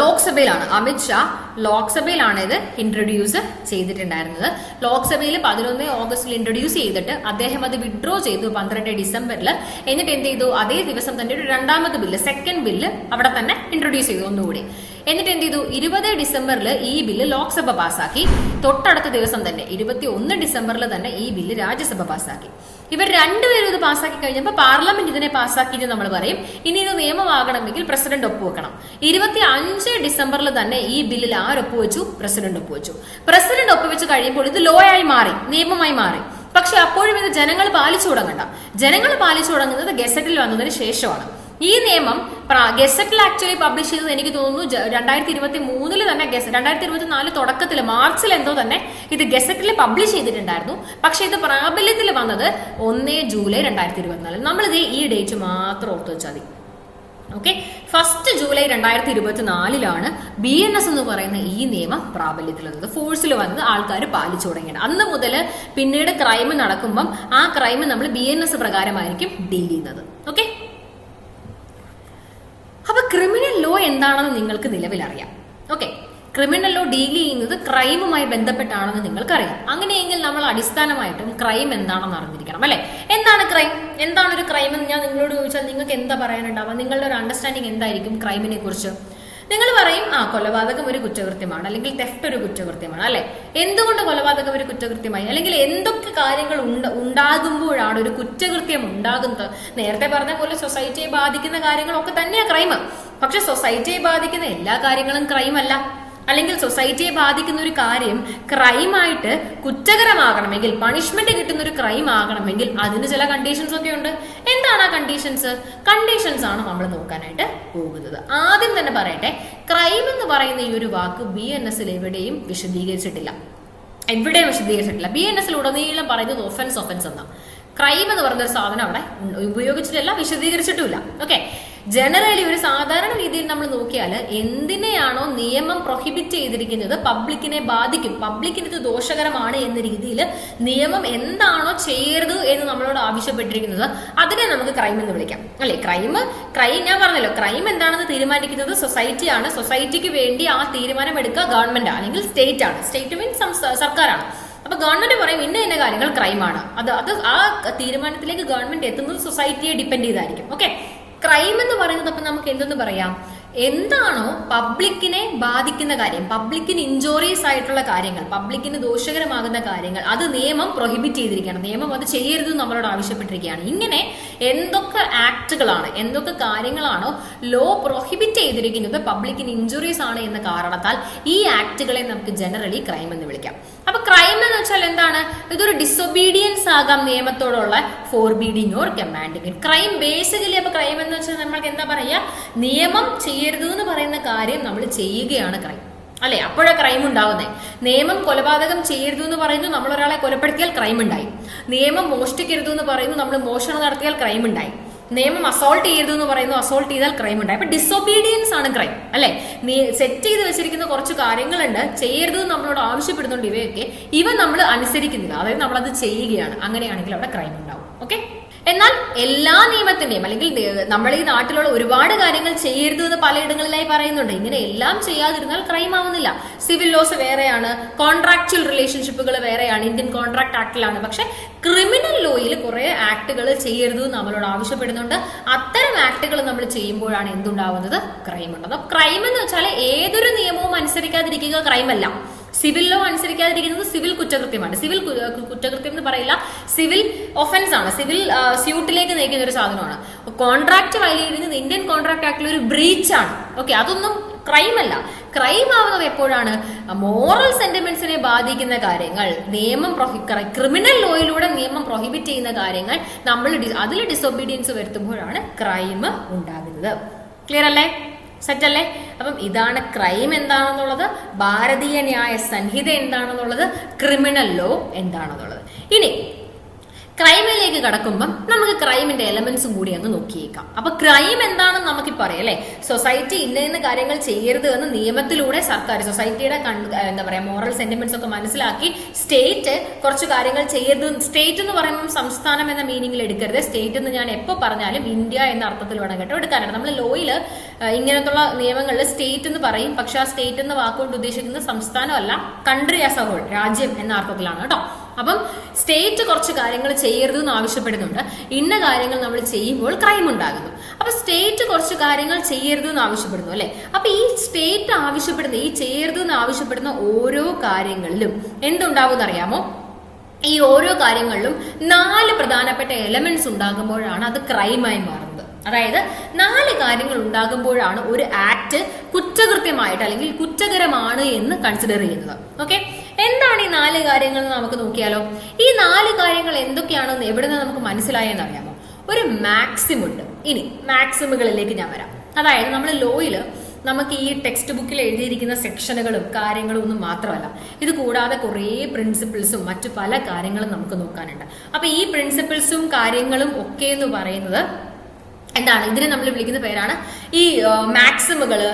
ലോക്സഭയിലാണ്. അമിത്ഷാ ലോക്സഭയിലാണ് ഇത് ഇൻട്രൊഡ്യൂസ് ചെയ്തിട്ടുണ്ടായിരുന്നത്. ലോക്സഭയിൽ 11 ഓഗസ്റ്റിൽ ഇൻട്രൊഡ്യൂസ് ചെയ്തിട്ട് അദ്ദേഹം അത് വിഡ്രോ ചെയ്തു 12 ഡിസംബറിൽ. എന്നിട്ട് എന്ത് ചെയ്തു, അതേ ദിവസം തന്നെ ഒരു രണ്ടാമത് ബില്ല്, സെക്കൻഡ് ബില്ല് അവിടെ തന്നെ ഇൻട്രൊഡ്യൂസ് ചെയ്തു ഒന്നുകൂടി. എന്നിട്ട് എന്ത് ചെയ്തു, 20 ഡിസംബറിൽ ഈ ബില്ല് ലോക്സഭ പാസ്സാക്കി. തൊട്ടടുത്ത ദിവസം തന്നെ 21 ഡിസംബറിൽ തന്നെ ഈ ബില്ല് രാജ്യസഭ പാസ്സാക്കി. ഇവർ രണ്ടുപേരും ഇത് പാസ്സാക്കി കഴിഞ്ഞപ്പോൾ പാർലമെന്റ് ഇതിനെ പാസ്സാക്കിയിട്ട് നമ്മൾ പറയും. ഇനി ഇത് നിയമമാകണമെങ്കിൽ പ്രസിഡന്റ് ഒപ്പുവെക്കണം. 25 ഡിസംബറിൽ തന്നെ ഈ ബില്ലിൽ ആരൊപ്പുവെച്ചു? പ്രസിഡന്റ് ഒപ്പുവെച്ചു. പ്രസിഡന്റ് ഒപ്പുവെച്ച് കഴിയുമ്പോൾ ഇത് ലോ ആയി മാറി, നിയമമായി മാറി. പക്ഷെ അപ്പോഴും ഇത് ജനങ്ങൾ പാലിച്ചു തുടങ്ങണ്ട. ജനങ്ങൾ പാലിച്ചു തുടങ്ങുന്നത് ഗസറ്റിൽ വന്നതിന് ശേഷമാണ്. ഈ നിയമം ഗസറ്റിൽ ആക്ച്വലി പബ്ലിഷ് ചെയ്തത് എനിക്ക് തോന്നുന്നു 2023 തന്നെ, 2024 തുടക്കത്തിൽ മാർച്ചിൽ എന്തോ തന്നെ ഇത് ഗസറ്റിൽ പബ്ലിഷ് ചെയ്തിട്ടുണ്ടായിരുന്നു. പക്ഷെ ഇത് പ്രാബല്യത്തിൽ വന്നത് 1 ജൂലൈ 2024. നമ്മളിത് ഈ ഡേറ്റ് മാത്രം ഓർത്ത് വെച്ചാൽ മതി. ഓക്കെ, 1 ജൂലൈ 2024 BNS എന്ന് പറയുന്ന ഈ നിയമം പ്രാബല്യത്തിൽ വന്നത്, ഫോഴ്സിൽ വന്നത്, ആൾക്കാർ പാലിച്ചു തുടങ്ങിയത്. അന്ന് മുതൽ പിന്നീട് ക്രൈം നടക്കുമ്പം ആ ക്രൈം നമ്മൾ BNS പ്രകാരമായിരിക്കും ഡീൽ ചെയ്യുന്നത്. ഓക്കെ, അപ്പൊ ക്രിമിനൽ ലോ എന്താണെന്ന് നിങ്ങൾക്ക് നിലവിൽ അറിയാം. ഓക്കെ, ക്രിമിനൽ ലോ ഡീൽ ചെയ്യുന്നത് ക്രൈമുമായി ബന്ധപ്പെട്ടാണെന്ന് നിങ്ങൾക്കറിയാം. അങ്ങനെയെങ്കിൽ നമ്മൾ അടിസ്ഥാനമായിട്ടും ക്രൈം എന്താണെന്ന് അറിഞ്ഞിരിക്കണം, അല്ലെ? എന്താണ് ക്രൈം, എന്താണ് ഒരു ക്രൈം എന്ന് ഞാൻ നിങ്ങളോട് ചോദിച്ചാൽ നിങ്ങൾക്ക് എന്താ പറയാനുണ്ടാവുക? നിങ്ങളുടെ ഒരു അണ്ടർസ്റ്റാൻഡിങ് എന്തായിരിക്കും ക്രൈമിനെ കുറിച്ച്? നിങ്ങൾ പറയും, കൊലപാതകം ഒരു കുറ്റകൃത്യമാണ്, അല്ലെങ്കിൽ തെഫ്റ്റ് ഒരു കുറ്റകൃത്യമാണ്, അല്ലെ? എന്തുകൊണ്ട് കൊലപാതകം ഒരു കുറ്റകൃത്യമായി, അല്ലെങ്കിൽ എന്തൊക്കെ കാര്യങ്ങൾ ഉണ്ടാകുമ്പോഴാണ് ഒരു കുറ്റകൃത്യം ഉണ്ടാകുന്നത്? നേരത്തെ പറഞ്ഞ പോലെ സൊസൈറ്റിയെ ബാധിക്കുന്ന കാര്യങ്ങളൊക്കെ തന്നെയാണ് ക്രൈം. പക്ഷെ സൊസൈറ്റിയെ ബാധിക്കുന്ന എല്ലാ കാര്യങ്ങളും ക്രൈം അല്ല. അല്ലെങ്കിൽ സൊസൈറ്റിയെ ബാധിക്കുന്ന ഒരു കാര്യം ക്രൈമായിട്ട് കുറ്റകരമാകണമെങ്കിൽ, പണിഷ്മെന്റ് കിട്ടുന്ന ഒരു ക്രൈം ആകണമെങ്കിൽ അതിന് ചില കണ്ടീഷൻസ് ഒക്കെ ഉണ്ട്. എന്താണ് ആ കണ്ടീഷൻസ് ആണ് നമ്മൾ നോക്കാനായിട്ട് പോകുന്നത്. ആദ്യം തന്നെ പറയട്ടെ, ക്രൈം എന്ന് പറയുന്ന ഈ ഒരു വാക്ക് BNS എവിടെയും വിശദീകരിച്ചിട്ടില്ല. BNS ഉടനീളം പറയുന്നത് ഒഫൻസ് എന്നാ. ക്രൈം എന്ന് പറയുന്ന ഒരു സാധനം അവിടെ ഉപയോഗിച്ചിട്ടില്ല, വിശദീകരിച്ചിട്ടുമില്ല. ഓക്കെ, ജനറലി ഒരു സാധാരണ രീതിയിൽ നമ്മൾ നോക്കിയാൽ എന്തിനെയാണോ നിയമം പ്രൊഹിബിറ്റ് ചെയ്തിരിക്കുന്നത്, പബ്ലിക്കിനെ ബാധിക്കും, പബ്ലിക്കിന് ഇത് ദോഷകരമാണ് എന്ന രീതിയിൽ നിയമം എന്താണോ ചെയ്യരുത് എന്ന് നമ്മളോട് ആവശ്യപ്പെട്ടിരിക്കുന്നത് അതിനെ നമുക്ക് ക്രൈം എന്ന് വിളിക്കാം, അല്ലെ? ക്രൈം ഞാൻ പറഞ്ഞല്ലോ, ക്രൈം എന്താണെന്ന് തീരുമാനിക്കുന്നത് സൊസൈറ്റിയാണ്. സൊസൈറ്റിക്ക് വേണ്ടി ആ തീരുമാനം എടുക്കുക ഗവൺമെന്റ് അല്ലെങ്കിൽ സ്റ്റേറ്റ് ആണ്. സ്റ്റേറ്റ് മീൻസ് സർക്കാരാണ്. അപ്പൊ ഗവൺമെന്റ് പറയും ഇന്ന കാര്യങ്ങൾ ക്രൈമാണ്. അത് ആ തീരുമാനത്തിലേക്ക് ഗവൺമെന്റ് എത്തുന്നത് സൊസൈറ്റിയെ ഡിപ്പെൻഡ് ചെയ്തായിരിക്കും. ഓക്കെ, ക്രൈം എന്ന് പറയുന്നത് അപ്പൊ നമുക്ക് എന്തെന്ന് പറയാം, എന്താണോ പബ്ലിക്കിനെ ബാധിക്കുന്ന കാര്യം, പബ്ലിക്കിന് ഇഞ്ചോറീസ് ആയിട്ടുള്ള കാര്യങ്ങൾ, പബ്ലിക്കിന് ദോഷകരമാകുന്ന കാര്യങ്ങൾ, അത് നിയമം പ്രൊഹിബിറ്റ് ചെയ്തിരിക്കുകയാണ്. നിയമം അത് ചെയ്യരുത് നമ്മളോട് ആവശ്യപ്പെട്ടിരിക്കുകയാണ്. ഇങ്ങനെ എന്തൊക്കെ ആക്ടുകളാണ്, എന്തൊക്കെ കാര്യങ്ങളാണോ ലോ പ്രൊഹിബിറ്റ് ചെയ്തിരിക്കുന്നത് പബ്ലിക്കിന് ഇഞ്ചുറീസ് ആണ് എന്ന കാരണത്താൽ ഈ ആക്ടുകളെ നമുക്ക് ജനറലി ക്രൈം എന്ന് വിളിക്കാം. അപ്പൊ ക്രൈം എന്ന് വെച്ചാൽ എന്താണ്? ഇതൊരു ഡിസൊബീഡിയൻസ് ആകാം നിയമത്തോടുള്ള, ഫോർബീഡിങ് ഓർ കമാൻഡിങ്. ക്രൈം ബേസിക്കലി, അപ്പൊ ക്രൈം എന്ന് വെച്ചാൽ നമ്മൾക്ക് എന്താ പറയാ, നിയമം ചെയ്യരുത് എന്ന് പറയുന്ന കാര്യം നമ്മൾ ചെയ്യുകയാണ് ക്രൈം, അല്ലെ? അപ്പോഴാണ് ക്രൈം ഉണ്ടാകുന്നത്. നിയമം കൊലപാതകം ചെയ്യരുത് എന്ന് പറയുന്നു, നമ്മൾ ഒരാളെ കൊലപ്പെടുത്തിയാൽ ക്രൈം ഉണ്ടായി. നിയമം മോഷ്ടിക്കരുത് എന്ന് പറയുന്നു, നമ്മൾ മോഷണം നടത്തിയാൽ ക്രൈം ഉണ്ടായി. നിയമം അസോൾട്ട് ചെയ്യരുത് എന്ന് പറയുന്നു, അസോൾട്ട് ചെയ്താൽ ക്രൈം ഉണ്ടായി. അപ്പൊ ഡിസൊബീഡിയൻസ് ആണ് ക്രൈം, അല്ലെ? സെറ്റ് ചെയ്ത് വെച്ചിരിക്കുന്ന കുറച്ച് കാര്യങ്ങളുണ്ട്, ചെയ്യരുത് നമ്മളോട് ആവശ്യപ്പെടുന്നുണ്ട്. ഇവയൊക്കെ നമ്മൾ അനുസരിക്കുന്നില്ല, അതായത് നമ്മളത് ചെയ്യുകയാണ്. അങ്ങനെയാണെങ്കിൽ അവിടെ ക്രൈം ഉണ്ടാവും. ഓക്കെ, എന്നാൽ എല്ലാ നിയമത്തിന്റെയും അല്ലെങ്കിൽ നമ്മൾ ഈ നാട്ടിലുള്ള ഒരുപാട് കാര്യങ്ങൾ ചെയ്യരുത് എന്ന് പലയിടങ്ങളിലായി പറയുന്നുണ്ട്. ഇങ്ങനെ എല്ലാം ചെയ്യാതിരുന്നാൽ ക്രൈം ആവുന്നില്ല. സിവിൽ ലോസ് വേറെയാണ്, കോൺട്രാക്ച്വൽ റിലേഷൻഷിപ്പുകൾ വേറെയാണ്, ഇന്ത്യൻ കോൺട്രാക്ട് ആക്ടിലാണ്. പക്ഷെ ക്രിമിനൽ ലോയിൽ കുറെ ആക്ടുകൾ ചെയ്യരുത് നമ്മളോട് ആവശ്യപ്പെടുന്നുണ്ട്. അത്തരം ആക്ടുകൾ നമ്മൾ ചെയ്യുമ്പോഴാണ് എന്തുണ്ടാവുന്നത്? ക്രൈം ഉണ്ടാകുന്നത്. ക്രൈം എന്ന് വെച്ചാൽ ഏതൊരു നിയമവും അനുസരിക്കാതിരിക്കുക ക്രൈം അല്ല. സിവിൽ ലോ അനുസരിക്കാതിരിക്കുന്നത് സിവിൽ കുറ്റകൃത്യമാണ്. സിവിൽ കുറ്റകൃത്യം എന്ന് പറയില്ല, സിവിൽ ഒഫൻസ് ആണ്, സിവിൽ സ്യൂട്ടിലേക്ക് നയിക്കുന്ന ഒരു സാധനമാണ്. കോൺട്രാക്ട് വയലേറ്റ് ചെയ്യുന്നത് ഇന്ത്യൻ കോൺട്രാക്ട് ആക്ടിൽ ഒരു ബ്രീച്ച് ആണ്. ഓക്കെ, അതൊന്നും ക്രൈം അല്ല. ക്രൈം ആവുന്നത് എപ്പോഴാണ്? മോറൽ സെന്റിമെന്റ്സിനെ ബാധിക്കുന്ന കാര്യങ്ങൾ, നിയമം ക്രിമിനൽ ലോയിലൂടെ നിയമം പ്രൊഹിബിറ്റ് ചെയ്യുന്ന കാര്യങ്ങൾ നമ്മൾ അതിൽ ഡിസൊബീഡിയൻസ് വരുത്തുമ്പോഴാണ് ക്രൈം ഉണ്ടാകുന്നത്. ക്ലിയർ അല്ലേ? സെറ്റ് അല്ലേ? അപ്പം ഇതാണ് ക്രൈം എന്താണെന്നുള്ളത്, ഭാരതീയ ന്യായ സംഹിത എന്താണെന്നുള്ളത്, ക്രിമിനൽ ലോ എന്താണെന്നുള്ളത്. ഇനി ക്രൈമിലേക്ക് കടക്കുമ്പം നമുക്ക് ക്രൈമിന്റെ എലമെന്റ്സും കൂടി അങ്ങ് നോക്കിയേക്കാം. അപ്പൊ ക്രൈം എന്താണെന്ന് നമുക്ക് പറയാം അല്ലെ. സൊസൈറ്റി ഇന്ന കാര്യങ്ങൾ ചെയ്യരുത് എന്ന് നിയമത്തിലൂടെ സർക്കാർ സൊസൈറ്റിയുടെ എന്താ പറയാ മോറൽ സെന്റിമെന്റ്സ് ഒക്കെ മനസ്സിലാക്കി സ്റ്റേറ്റ് കുറച്ച് കാര്യങ്ങൾ ചെയ്യരുത്. സ്റ്റേറ്റ് എന്ന് പറയുമ്പോൾ സംസ്ഥാനം എന്ന മീനിങ്ങിൽ എടുക്കരുത്. സ്റ്റേറ്റ് എന്ന് ഞാൻ എപ്പോൾ പറഞ്ഞാലും ഇന്ത്യ എന്ന അർത്ഥത്തിൽ വേണം കേട്ടോ എടുക്കാനായിട്ട്. നമ്മൾ ലോയില് ഇങ്ങനത്തുള്ള നിയമങ്ങളിൽ സ്റ്റേറ്റ് എന്ന് പറയും. പക്ഷെ ആ സ്റ്റേറ്റ് എന്ന വാക്കുകൊണ്ട് ഉദ്ദേശിക്കുന്നത് സംസ്ഥാനമല്ല, കൺട്രി ആസ് എ ഹോൾ, രാജ്യം എന്ന അർത്ഥത്തിലാണ് കേട്ടോ. അപ്പം സ്റ്റേറ്റ് കുറച്ച് കാര്യങ്ങൾ ചെയ്യരുത് എന്ന് ആവശ്യപ്പെടുന്നുണ്ട്. ഇന്ന കാര്യങ്ങൾ നമ്മൾ ചെയ്യുമ്പോൾ ക്രൈം ഉണ്ടാകുന്നു. അപ്പൊ സ്റ്റേറ്റ് കുറച്ച് കാര്യങ്ങൾ ചെയ്യരുത് എന്ന് ആവശ്യപ്പെടുന്നു അല്ലെ. അപ്പൊ ഈ സ്റ്റേറ്റ് ആവശ്യപ്പെടുന്ന, ഈ ചെയ്യരുത് എന്ന് ആവശ്യപ്പെടുന്ന ഓരോ കാര്യങ്ങളിലും എന്തുണ്ടാവും എന്നറിയാമോ? ഈ ഓരോ കാര്യങ്ങളിലും 4 പ്രധാനപ്പെട്ട എലമെന്റ്സ് ഉണ്ടാകുമ്പോഴാണ് അത് ക്രൈമായി മാറുന്നത്. അതായത് 4 കാര്യങ്ങൾ ഉണ്ടാകുമ്പോഴാണ് ഒരു ആക്ട് കുറ്റകൃത്യമായിട്ട് അല്ലെങ്കിൽ കുറ്റകരമാണ് എന്ന് കൺസിഡർ ചെയ്യുന്നത്. ഓക്കെ, എന്താണ് ഈ 4 കാര്യങ്ങൾ എന്ന് നമുക്ക് നോക്കിയാലോ. ഈ 4 കാര്യങ്ങൾ എന്തൊക്കെയാണെന്ന് എവിടെ നിന്ന് നമുക്ക് മനസ്സിലായെന്ന് അറിയാമോ? ഒരു മാക്സിം ഉണ്ട്. ഇനി മാക്സിമുകളിലേക്ക് ഞാൻ വരാം. അതായത് നമ്മൾ ലോയില് നമുക്ക് ഈ ടെക്സ്റ്റ് ബുക്കിൽ എഴുതിയിരിക്കുന്ന സെക്ഷനുകളും കാര്യങ്ങളും ഒന്നും മാത്രമല്ല, ഇത് കൂടാതെ കുറേ പ്രിൻസിപ്പിൾസും മറ്റു പല കാര്യങ്ങളും നമുക്ക് നോക്കാനുണ്ട്. അപ്പൊ ഈ പ്രിൻസിപ്പിൾസും കാര്യങ്ങളും ഒക്കെ എന്ന് പറയുന്നത് എന്താണ്? ഇതിനെ നമ്മൾ വിളിക്കുന്ന പേരാണ് ഈ മാക്സിമുകള്,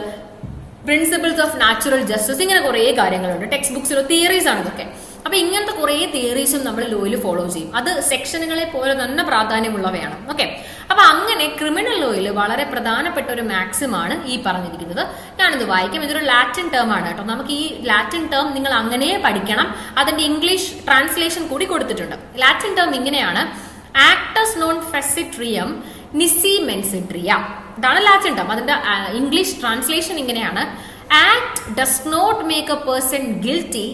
പ്രിൻസിപ്പിൾസ് ഓഫ് നാച്ചുറൽ ജസ്റ്റിസ്, ഇങ്ങനെ കുറേ കാര്യങ്ങളുണ്ട്. ടെക്സ്റ്റ് ബുക്സിലോ തിയറീസ് ആണ് ഇതൊക്കെ. അപ്പൊ ഇങ്ങനത്തെ കുറേ തിയറീസും നമ്മൾ ലോയിൽ ഫോളോ ചെയ്യും. അത് സെക്ഷനുകളെ പോലെ തന്നെ പ്രാധാന്യമുള്ളവയാണ്. ഓക്കെ, അപ്പൊ അങ്ങനെ ക്രിമിനൽ ലോയിൽ വളരെ പ്രധാനപ്പെട്ട ഒരു മാക്സിമാണ് ഈ പറഞ്ഞിരിക്കുന്നത്. ഞാനിത് വായിക്കാം. ഇതൊരു ലാറ്റിൻ ടേം ആണ് കേട്ടോ. നമുക്ക് ഈ ലാറ്റിൻ ടേം നിങ്ങൾ അങ്ങനെ പഠിക്കണം. അതിന്റെ ഇംഗ്ലീഷ് ട്രാൻസ്ലേഷൻ കൂടി കൊടുത്തിട്ടുണ്ട്. ലാറ്റിൻ ടേം ഇങ്ങനെയാണ്: ആക്ടസ് നോൺ ഫെസിട്രിയം നിസി മെൻസിട്രിയ. ഇതാണ് ലാറ്റിൻ ടേം. അതിന്റെ ഇംഗ്ലീഷ് ട്രാൻസ്ലേഷൻ ഇങ്ങനെയാണ്: act does not make a person guilty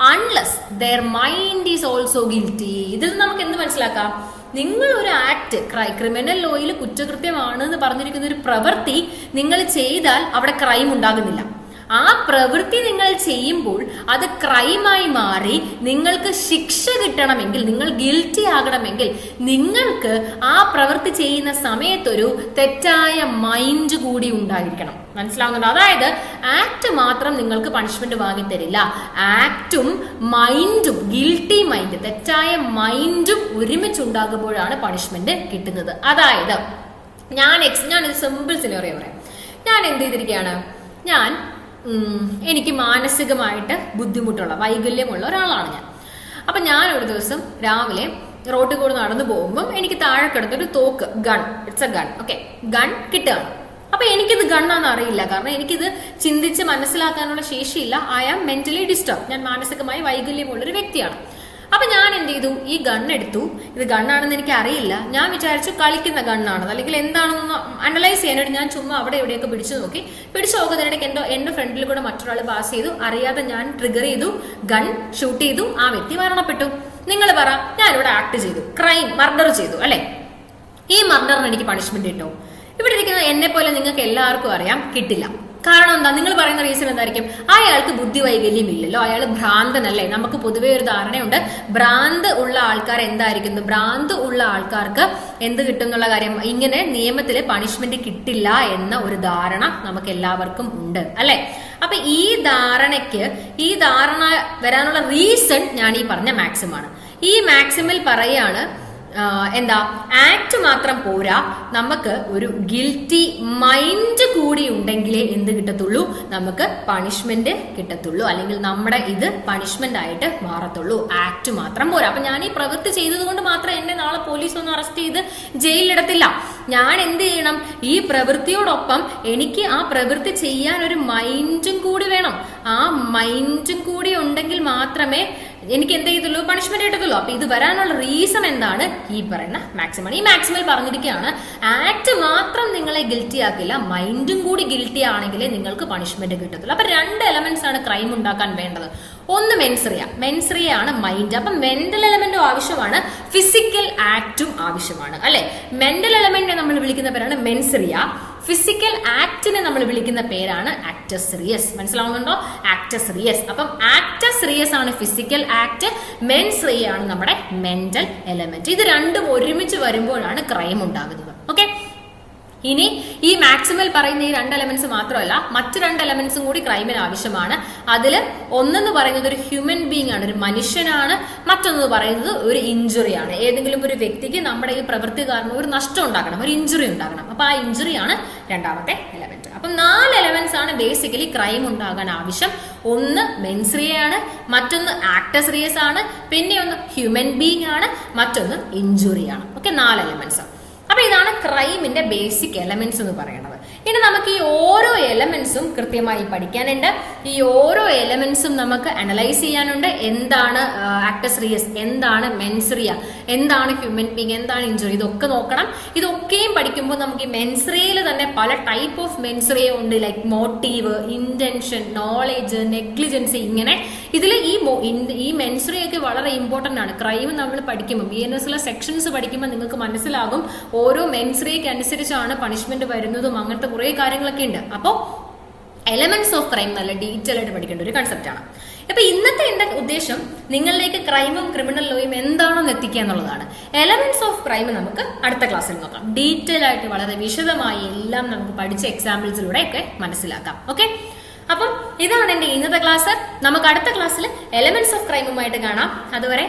unless their mind is also guilty. ഇതിൽ നമുക്ക് എന്ത് മനസ്സിലാക്കാം? നിങ്ങൾ ഒരു ആക്ട്, ക്രിമിനൽ ലോയിൽ കുറ്റകൃത്യമാണ് എന്ന് പറഞ്ഞിരിക്കുന്ന ഒരു പ്രവൃത്തി നിങ്ങൾ ചെയ്താൽ അവിടെ ക്രൈം ഉണ്ടാകുന്നില്ല. ആ പ്രവൃത്തി നിങ്ങൾ ചെയ്യുമ്പോൾ അത് ക്രൈമായി മാറി നിങ്ങൾക്ക് ശിക്ഷ കിട്ടണമെങ്കിൽ, നിങ്ങൾ ഗിൽറ്റി ആകണമെങ്കിൽ നിങ്ങൾക്ക് ആ പ്രവൃത്തി ചെയ്യുന്ന സമയത്തൊരു തെറ്റായ മൈൻഡ് കൂടി ഉണ്ടായിരിക്കണം. മനസ്സിലാവുന്നുണ്ടോ? അതായത് ആക്ട് മാത്രം നിങ്ങൾക്ക് പണിഷ്മെന്റ് വാങ്ങിത്തരില്ല. ആക്ടും മൈൻഡും, ഗിൽറ്റി മൈൻഡ്, തെറ്റായ മൈൻഡും ഒരുമിച്ചുണ്ടാകുമ്പോഴാണ് പണിഷ്മെന്റ് കിട്ടുന്നത്. അതായത് ഞാനൊരു സിമ്പിൾ സിനാറിയോ പറയാം. ഞാൻ എന്ത് ചെയ്തിരിക്കുകയാണ്? എനിക്ക് മാനസികമായിട്ട് ബുദ്ധിമുട്ടുള്ള, വൈകല്യമുള്ള ഒരാളാണ് ഞാൻ. അപ്പൊ ഞാൻ ഒരു ദിവസം രാവിലെ റോഡിൽ കൂടെ നടന്നു പോകുമ്പോൾ എനിക്ക് താഴെ കിടന്നൊരു തോക്ക്, gun, it's a gun, okay, gun കിട്ടുകയാണ്. അപ്പൊ എനിക്കിത് ഗണ്ണാന്ന് അറിയില്ല. കാരണം എനിക്കിത് ചിന്തിച്ച് മനസ്സിലാക്കാനുള്ള ശേഷിയില്ല. I am mentally disturb. ഞാൻ മാനസികമായി വൈകല്യമുള്ളൊരു വ്യക്തിയാണ്. അപ്പൊ ഞാൻ എന്ത് ചെയ്തു? ഈ ഗണ്ണെടുത്തു. ഇത് ഗണ്ണാണെന്ന് എനിക്ക് അറിയില്ല. ഞാൻ വിചാരിച്ചു കളിക്കുന്ന ഗണ്ണാണെന്ന്, അല്ലെങ്കിൽ എന്താണെന്ന് അനലൈസ് ചെയ്യാനായിട്ട് ഞാൻ ചുമ്മാ അവിടെ എവിടെയൊക്കെ പിടിച്ചു നോക്കുന്നതിനിടയ്ക്ക് എന്റെ ഫ്രണ്ടിൽ കൂടെ മറ്റൊരാൾ പാസ് ചെയ്തു. അറിയാതെ ഞാൻ ട്രിഗർ ചെയ്തു, ഗൺ ഷൂട്ട് ചെയ്തു. ആ വ്യക്തി മരണപ്പെട്ടു. നിങ്ങൾ പറ, ഞാനിവിടെ ആക്ട് ചെയ്തു, ക്രൈം, മർഡർ ചെയ്തു അല്ലെ. ഈ മർഡറിന് എനിക്ക് പണിഷ്മെന്റ് കിട്ടുമോ? ഇവിടെ ഇരിക്കുന്ന എന്നെ പോലെ നിങ്ങൾക്ക് എല്ലാവർക്കും അറിയാം, കിട്ടില്ല. കാരണം എന്താ? നിങ്ങൾ പറയുന്ന റീസൺ എന്തായിരിക്കും? അയാൾക്ക് ബുദ്ധി വൈകല്യം ഇല്ലല്ലോ, അയാൾ ഭ്രാന്തനല്ലേ. നമുക്ക് പൊതുവേ ഒരു ധാരണയുണ്ട്, ഭ്രാന്ത് ഉള്ള ആൾക്കാർ എന്തായിരിക്കുന്നു, ഭ്രാന്ത് ഉള്ള ആൾക്കാർക്ക് എന്ത് കിട്ടും എന്നുള്ള കാര്യം. ഇങ്ങനെ നിയമത്തില് പണിഷ്മെന്റ് കിട്ടില്ല എന്ന ഒരു ധാരണ നമുക്ക് എല്ലാവർക്കും ഉണ്ട് അല്ലെ. അപ്പൊ ഈ ധാരണ വരാനുള്ള റീസൺ ഞാൻ ഈ പറഞ്ഞ മാക്സിമാണ്. ഈ മാക്സിമിൽ പറയാണ് എന്താ ആക്ട് മാത്രം പോരാ, നമുക്ക് ഒരു ഗിൽറ്റി മൈൻഡ് കൂടി ഉണ്ടെങ്കിലേ എന്ത് കിട്ടത്തുള്ളൂ, നമുക്ക് പണിഷ്മെന്റ് കിട്ടത്തുള്ളൂ, അല്ലെങ്കിൽ നമ്മുടെ ഇത് പണിഷ്മെന്റ് ആയിട്ട് മാറത്തുള്ളൂ. ആക്ട് മാത്രം പോരാ. അപ്പൊ ഞാൻ ഈ പ്രവൃത്തി ചെയ്തത് കൊണ്ട് മാത്രം എന്നെ നാളെ പോലീസ് ഒന്ന് അറസ്റ്റ് ചെയ്ത് ജയിലിലിടത്തില്ല. ഞാൻ എന്ത് ചെയ്യണം, ഈ പ്രവൃത്തിയോടൊപ്പം എനിക്ക് ആ പ്രവൃത്തി ചെയ്യാൻ ഒരു മൈൻഡും കൂടി വേണം. ആ മൈൻഡും കൂടി ഉണ്ടെങ്കിൽ മാത്രമേ എനിക്ക് എന്ത് ചെയ്തുള്ളൂ, പണിഷ്മെന്റ് കിട്ടത്തുള്ളൂ. അപ്പൊ ഇത് വരാനുള്ള റീസൺ എന്താണ്, ഈ പറയുന്ന മാക്സിമം. ഈ മാക്സിമൽ പറഞ്ഞിരിക്കുകയാണ് ആക്ട് മാത്രം നിങ്ങളെ ഗിൽറ്റി ആക്കില്ല, മൈൻഡും കൂടി ഗിൽറ്റി ആണെങ്കിലേ നിങ്ങൾക്ക് പണിഷ്മെന്റ് കിട്ടത്തുള്ളൂ. അപ്പൊ 2 എലമെന്റ്സ് ആണ് ക്രൈം ഉണ്ടാക്കാൻ വേണ്ടത്. ഒന്ന് മെൻസറിയ ആണ് മൈൻഡ്. അപ്പൊ മെന്റൽ എലമെന്റും ആവശ്യമാണ്, ഫിസിക്കൽ ആക്ടും ആവശ്യമാണ് അല്ലെ. മെന്റൽ എലമെന്റിനെ നമ്മൾ വിളിക്കുന്ന പേരാണ് മെൻസറിയ, ഫിസിക്കൽ ആക്ടിനെ നമ്മൾ വിളിക്കുന്ന പേരാണ് ആക്ടസ് റിയസ്. മനസ്സിലാവുന്നുണ്ടോ? ആക്ടസ് റിയസ്. അപ്പം ആക്ടസ് റിയസ് ആണ് ഫിസിക്കൽ ആക്ട്, മെൻസ് റിയ ആണ് നമ്മുടെ മെന്റൽ എലമെന്റ്. ഇത് രണ്ടും ഒരുമിച്ച് വരുമ്പോഴാണ് ക്രൈം ഉണ്ടാകുന്നത്. ഓക്കെ, ഇനി ഈ മാക്സിമൽ പറയുന്ന ഈ 2 എലമെന്റ്സ് മാത്രമല്ല, മറ്റു 2 എലമെന്റ്സും കൂടി ക്രൈമിന് ആവശ്യമാണ്. അതിൽ ഒന്നെന്ന് പറയുന്നത് ഒരു ഹ്യൂമൻ ബീങ് ആണ്, ഒരു മനുഷ്യനാണ്. മറ്റൊന്ന് പറയുന്നത് ഒരു ഇഞ്ചുറിയാണ്. ഏതെങ്കിലും ഒരു വ്യക്തിക്ക് നമ്മുടെ ഈ പ്രവൃത്തി കാരണം ഒരു നഷ്ടം ഉണ്ടാക്കണം, ഒരു ഇഞ്ചുറി ഉണ്ടാകണം. അപ്പൊ ആ ഇഞ്ചുറിയാണ് രണ്ടാമത്തെ എലമെന്റ്. അപ്പം 4 എലമെന്റ്സ് ആണ് ബേസിക്കലി ക്രൈം ഉണ്ടാകാൻ ആവശ്യം. ഒന്ന് മെൻസ്രിയാണ്, മറ്റൊന്ന് ആക്ടസ് റിയസ് ആണ്, പിന്നെ ഒന്ന് ഹ്യൂമൻ ബീങ് ആണ്, മറ്റൊന്ന് ഇഞ്ചുറിയാണ്. Okay, 4 elements. അപ്പൊ ഇതാണ് ക്രൈമിന്റെ ബേസിക് എലമെന്റ്സ് എന്ന് പറയുന്നത്. ഇനി നമുക്ക് ഈ ഓരോ എലമെന്റ്സും കൃത്യമായി പഠിക്കാനുണ്ട്. ഈ ഓരോ എലമെന്റ്സും നമുക്ക് അനലൈസ് ചെയ്യാനുണ്ട്. എന്താണ് ആക്ടസ് റിയസ്, എന്താണ് മെൻസറിയ, എന്താണ് ഹ്യൂമൻ ബീങ്, എന്താണ് ഇഞ്ചുറി, ഇതൊക്കെ നോക്കണം. ഇതൊക്കെയും പഠിക്കുമ്പോൾ നമുക്ക് ഈ മെൻസറിയയിൽ തന്നെ പല ടൈപ്പ് ഓഫ് മെൻസറിയ ഉണ്ട്. ലൈക്ക് മോട്ടീവ്, ഇന്റൻഷൻ, നോളേജ്, നെഗ്ലിജൻസി, ഇങ്ങനെ ഇതിൽ ഈ മെൻസറിയൊക്കെ വളരെ ഇമ്പോർട്ടന്റ് ആണ്. ക്രൈം നമ്മൾ പഠിക്കുമ്പോൾ BNS സെക്ഷൻസ് പഠിക്കുമ്പോൾ നിങ്ങൾക്ക് മനസ്സിലാകും ഓരോ മെൻസറിയക്ക് അനുസരിച്ചാണ് പണിഷ്മെന്റ് വരുന്നതും അങ്ങനത്തെ കുറെ കാര്യങ്ങളൊക്കെ ഉണ്ട്. അപ്പോൾ എലമെന്റ്സ് ഓഫ് ക്രൈം നല്ല ഡീറ്റെയിൽ ആയിട്ട് പഠിക്കേണ്ട ഒരു കൺസെപ്റ്റ് ആണ്. അപ്പൊ ഇന്നത്തെ എന്റെ ഉദ്ദേശം നിങ്ങളിലേക്ക് ക്രൈമും ക്രിമിനൽ ലോയും എന്താണെന്ന് എത്തിക്കുക എന്നുള്ളതാണ്. എലമെന്റ്സ് ഓഫ് ക്രൈം നമുക്ക് അടുത്ത ക്ലാസ്സിൽ നോക്കാം. ഡീറ്റെയിൽ ആയിട്ട് വളരെ വിശദമായി എല്ലാം നമുക്ക് പഠിച്ച എക്സാമ്പിൾസിലൂടെ ഒക്കെ മനസ്സിലാക്കാം. ഓക്കെ, അപ്പം ഇതാണ് എന്റെ ഇന്നത്തെ ക്ലാസ്. നമുക്ക് അടുത്ത ക്ലാസ്സിൽ എലമെന്റ്സ് ഓഫ് ക്രൈമുമായിട്ട് കാണാം. അതുവരെ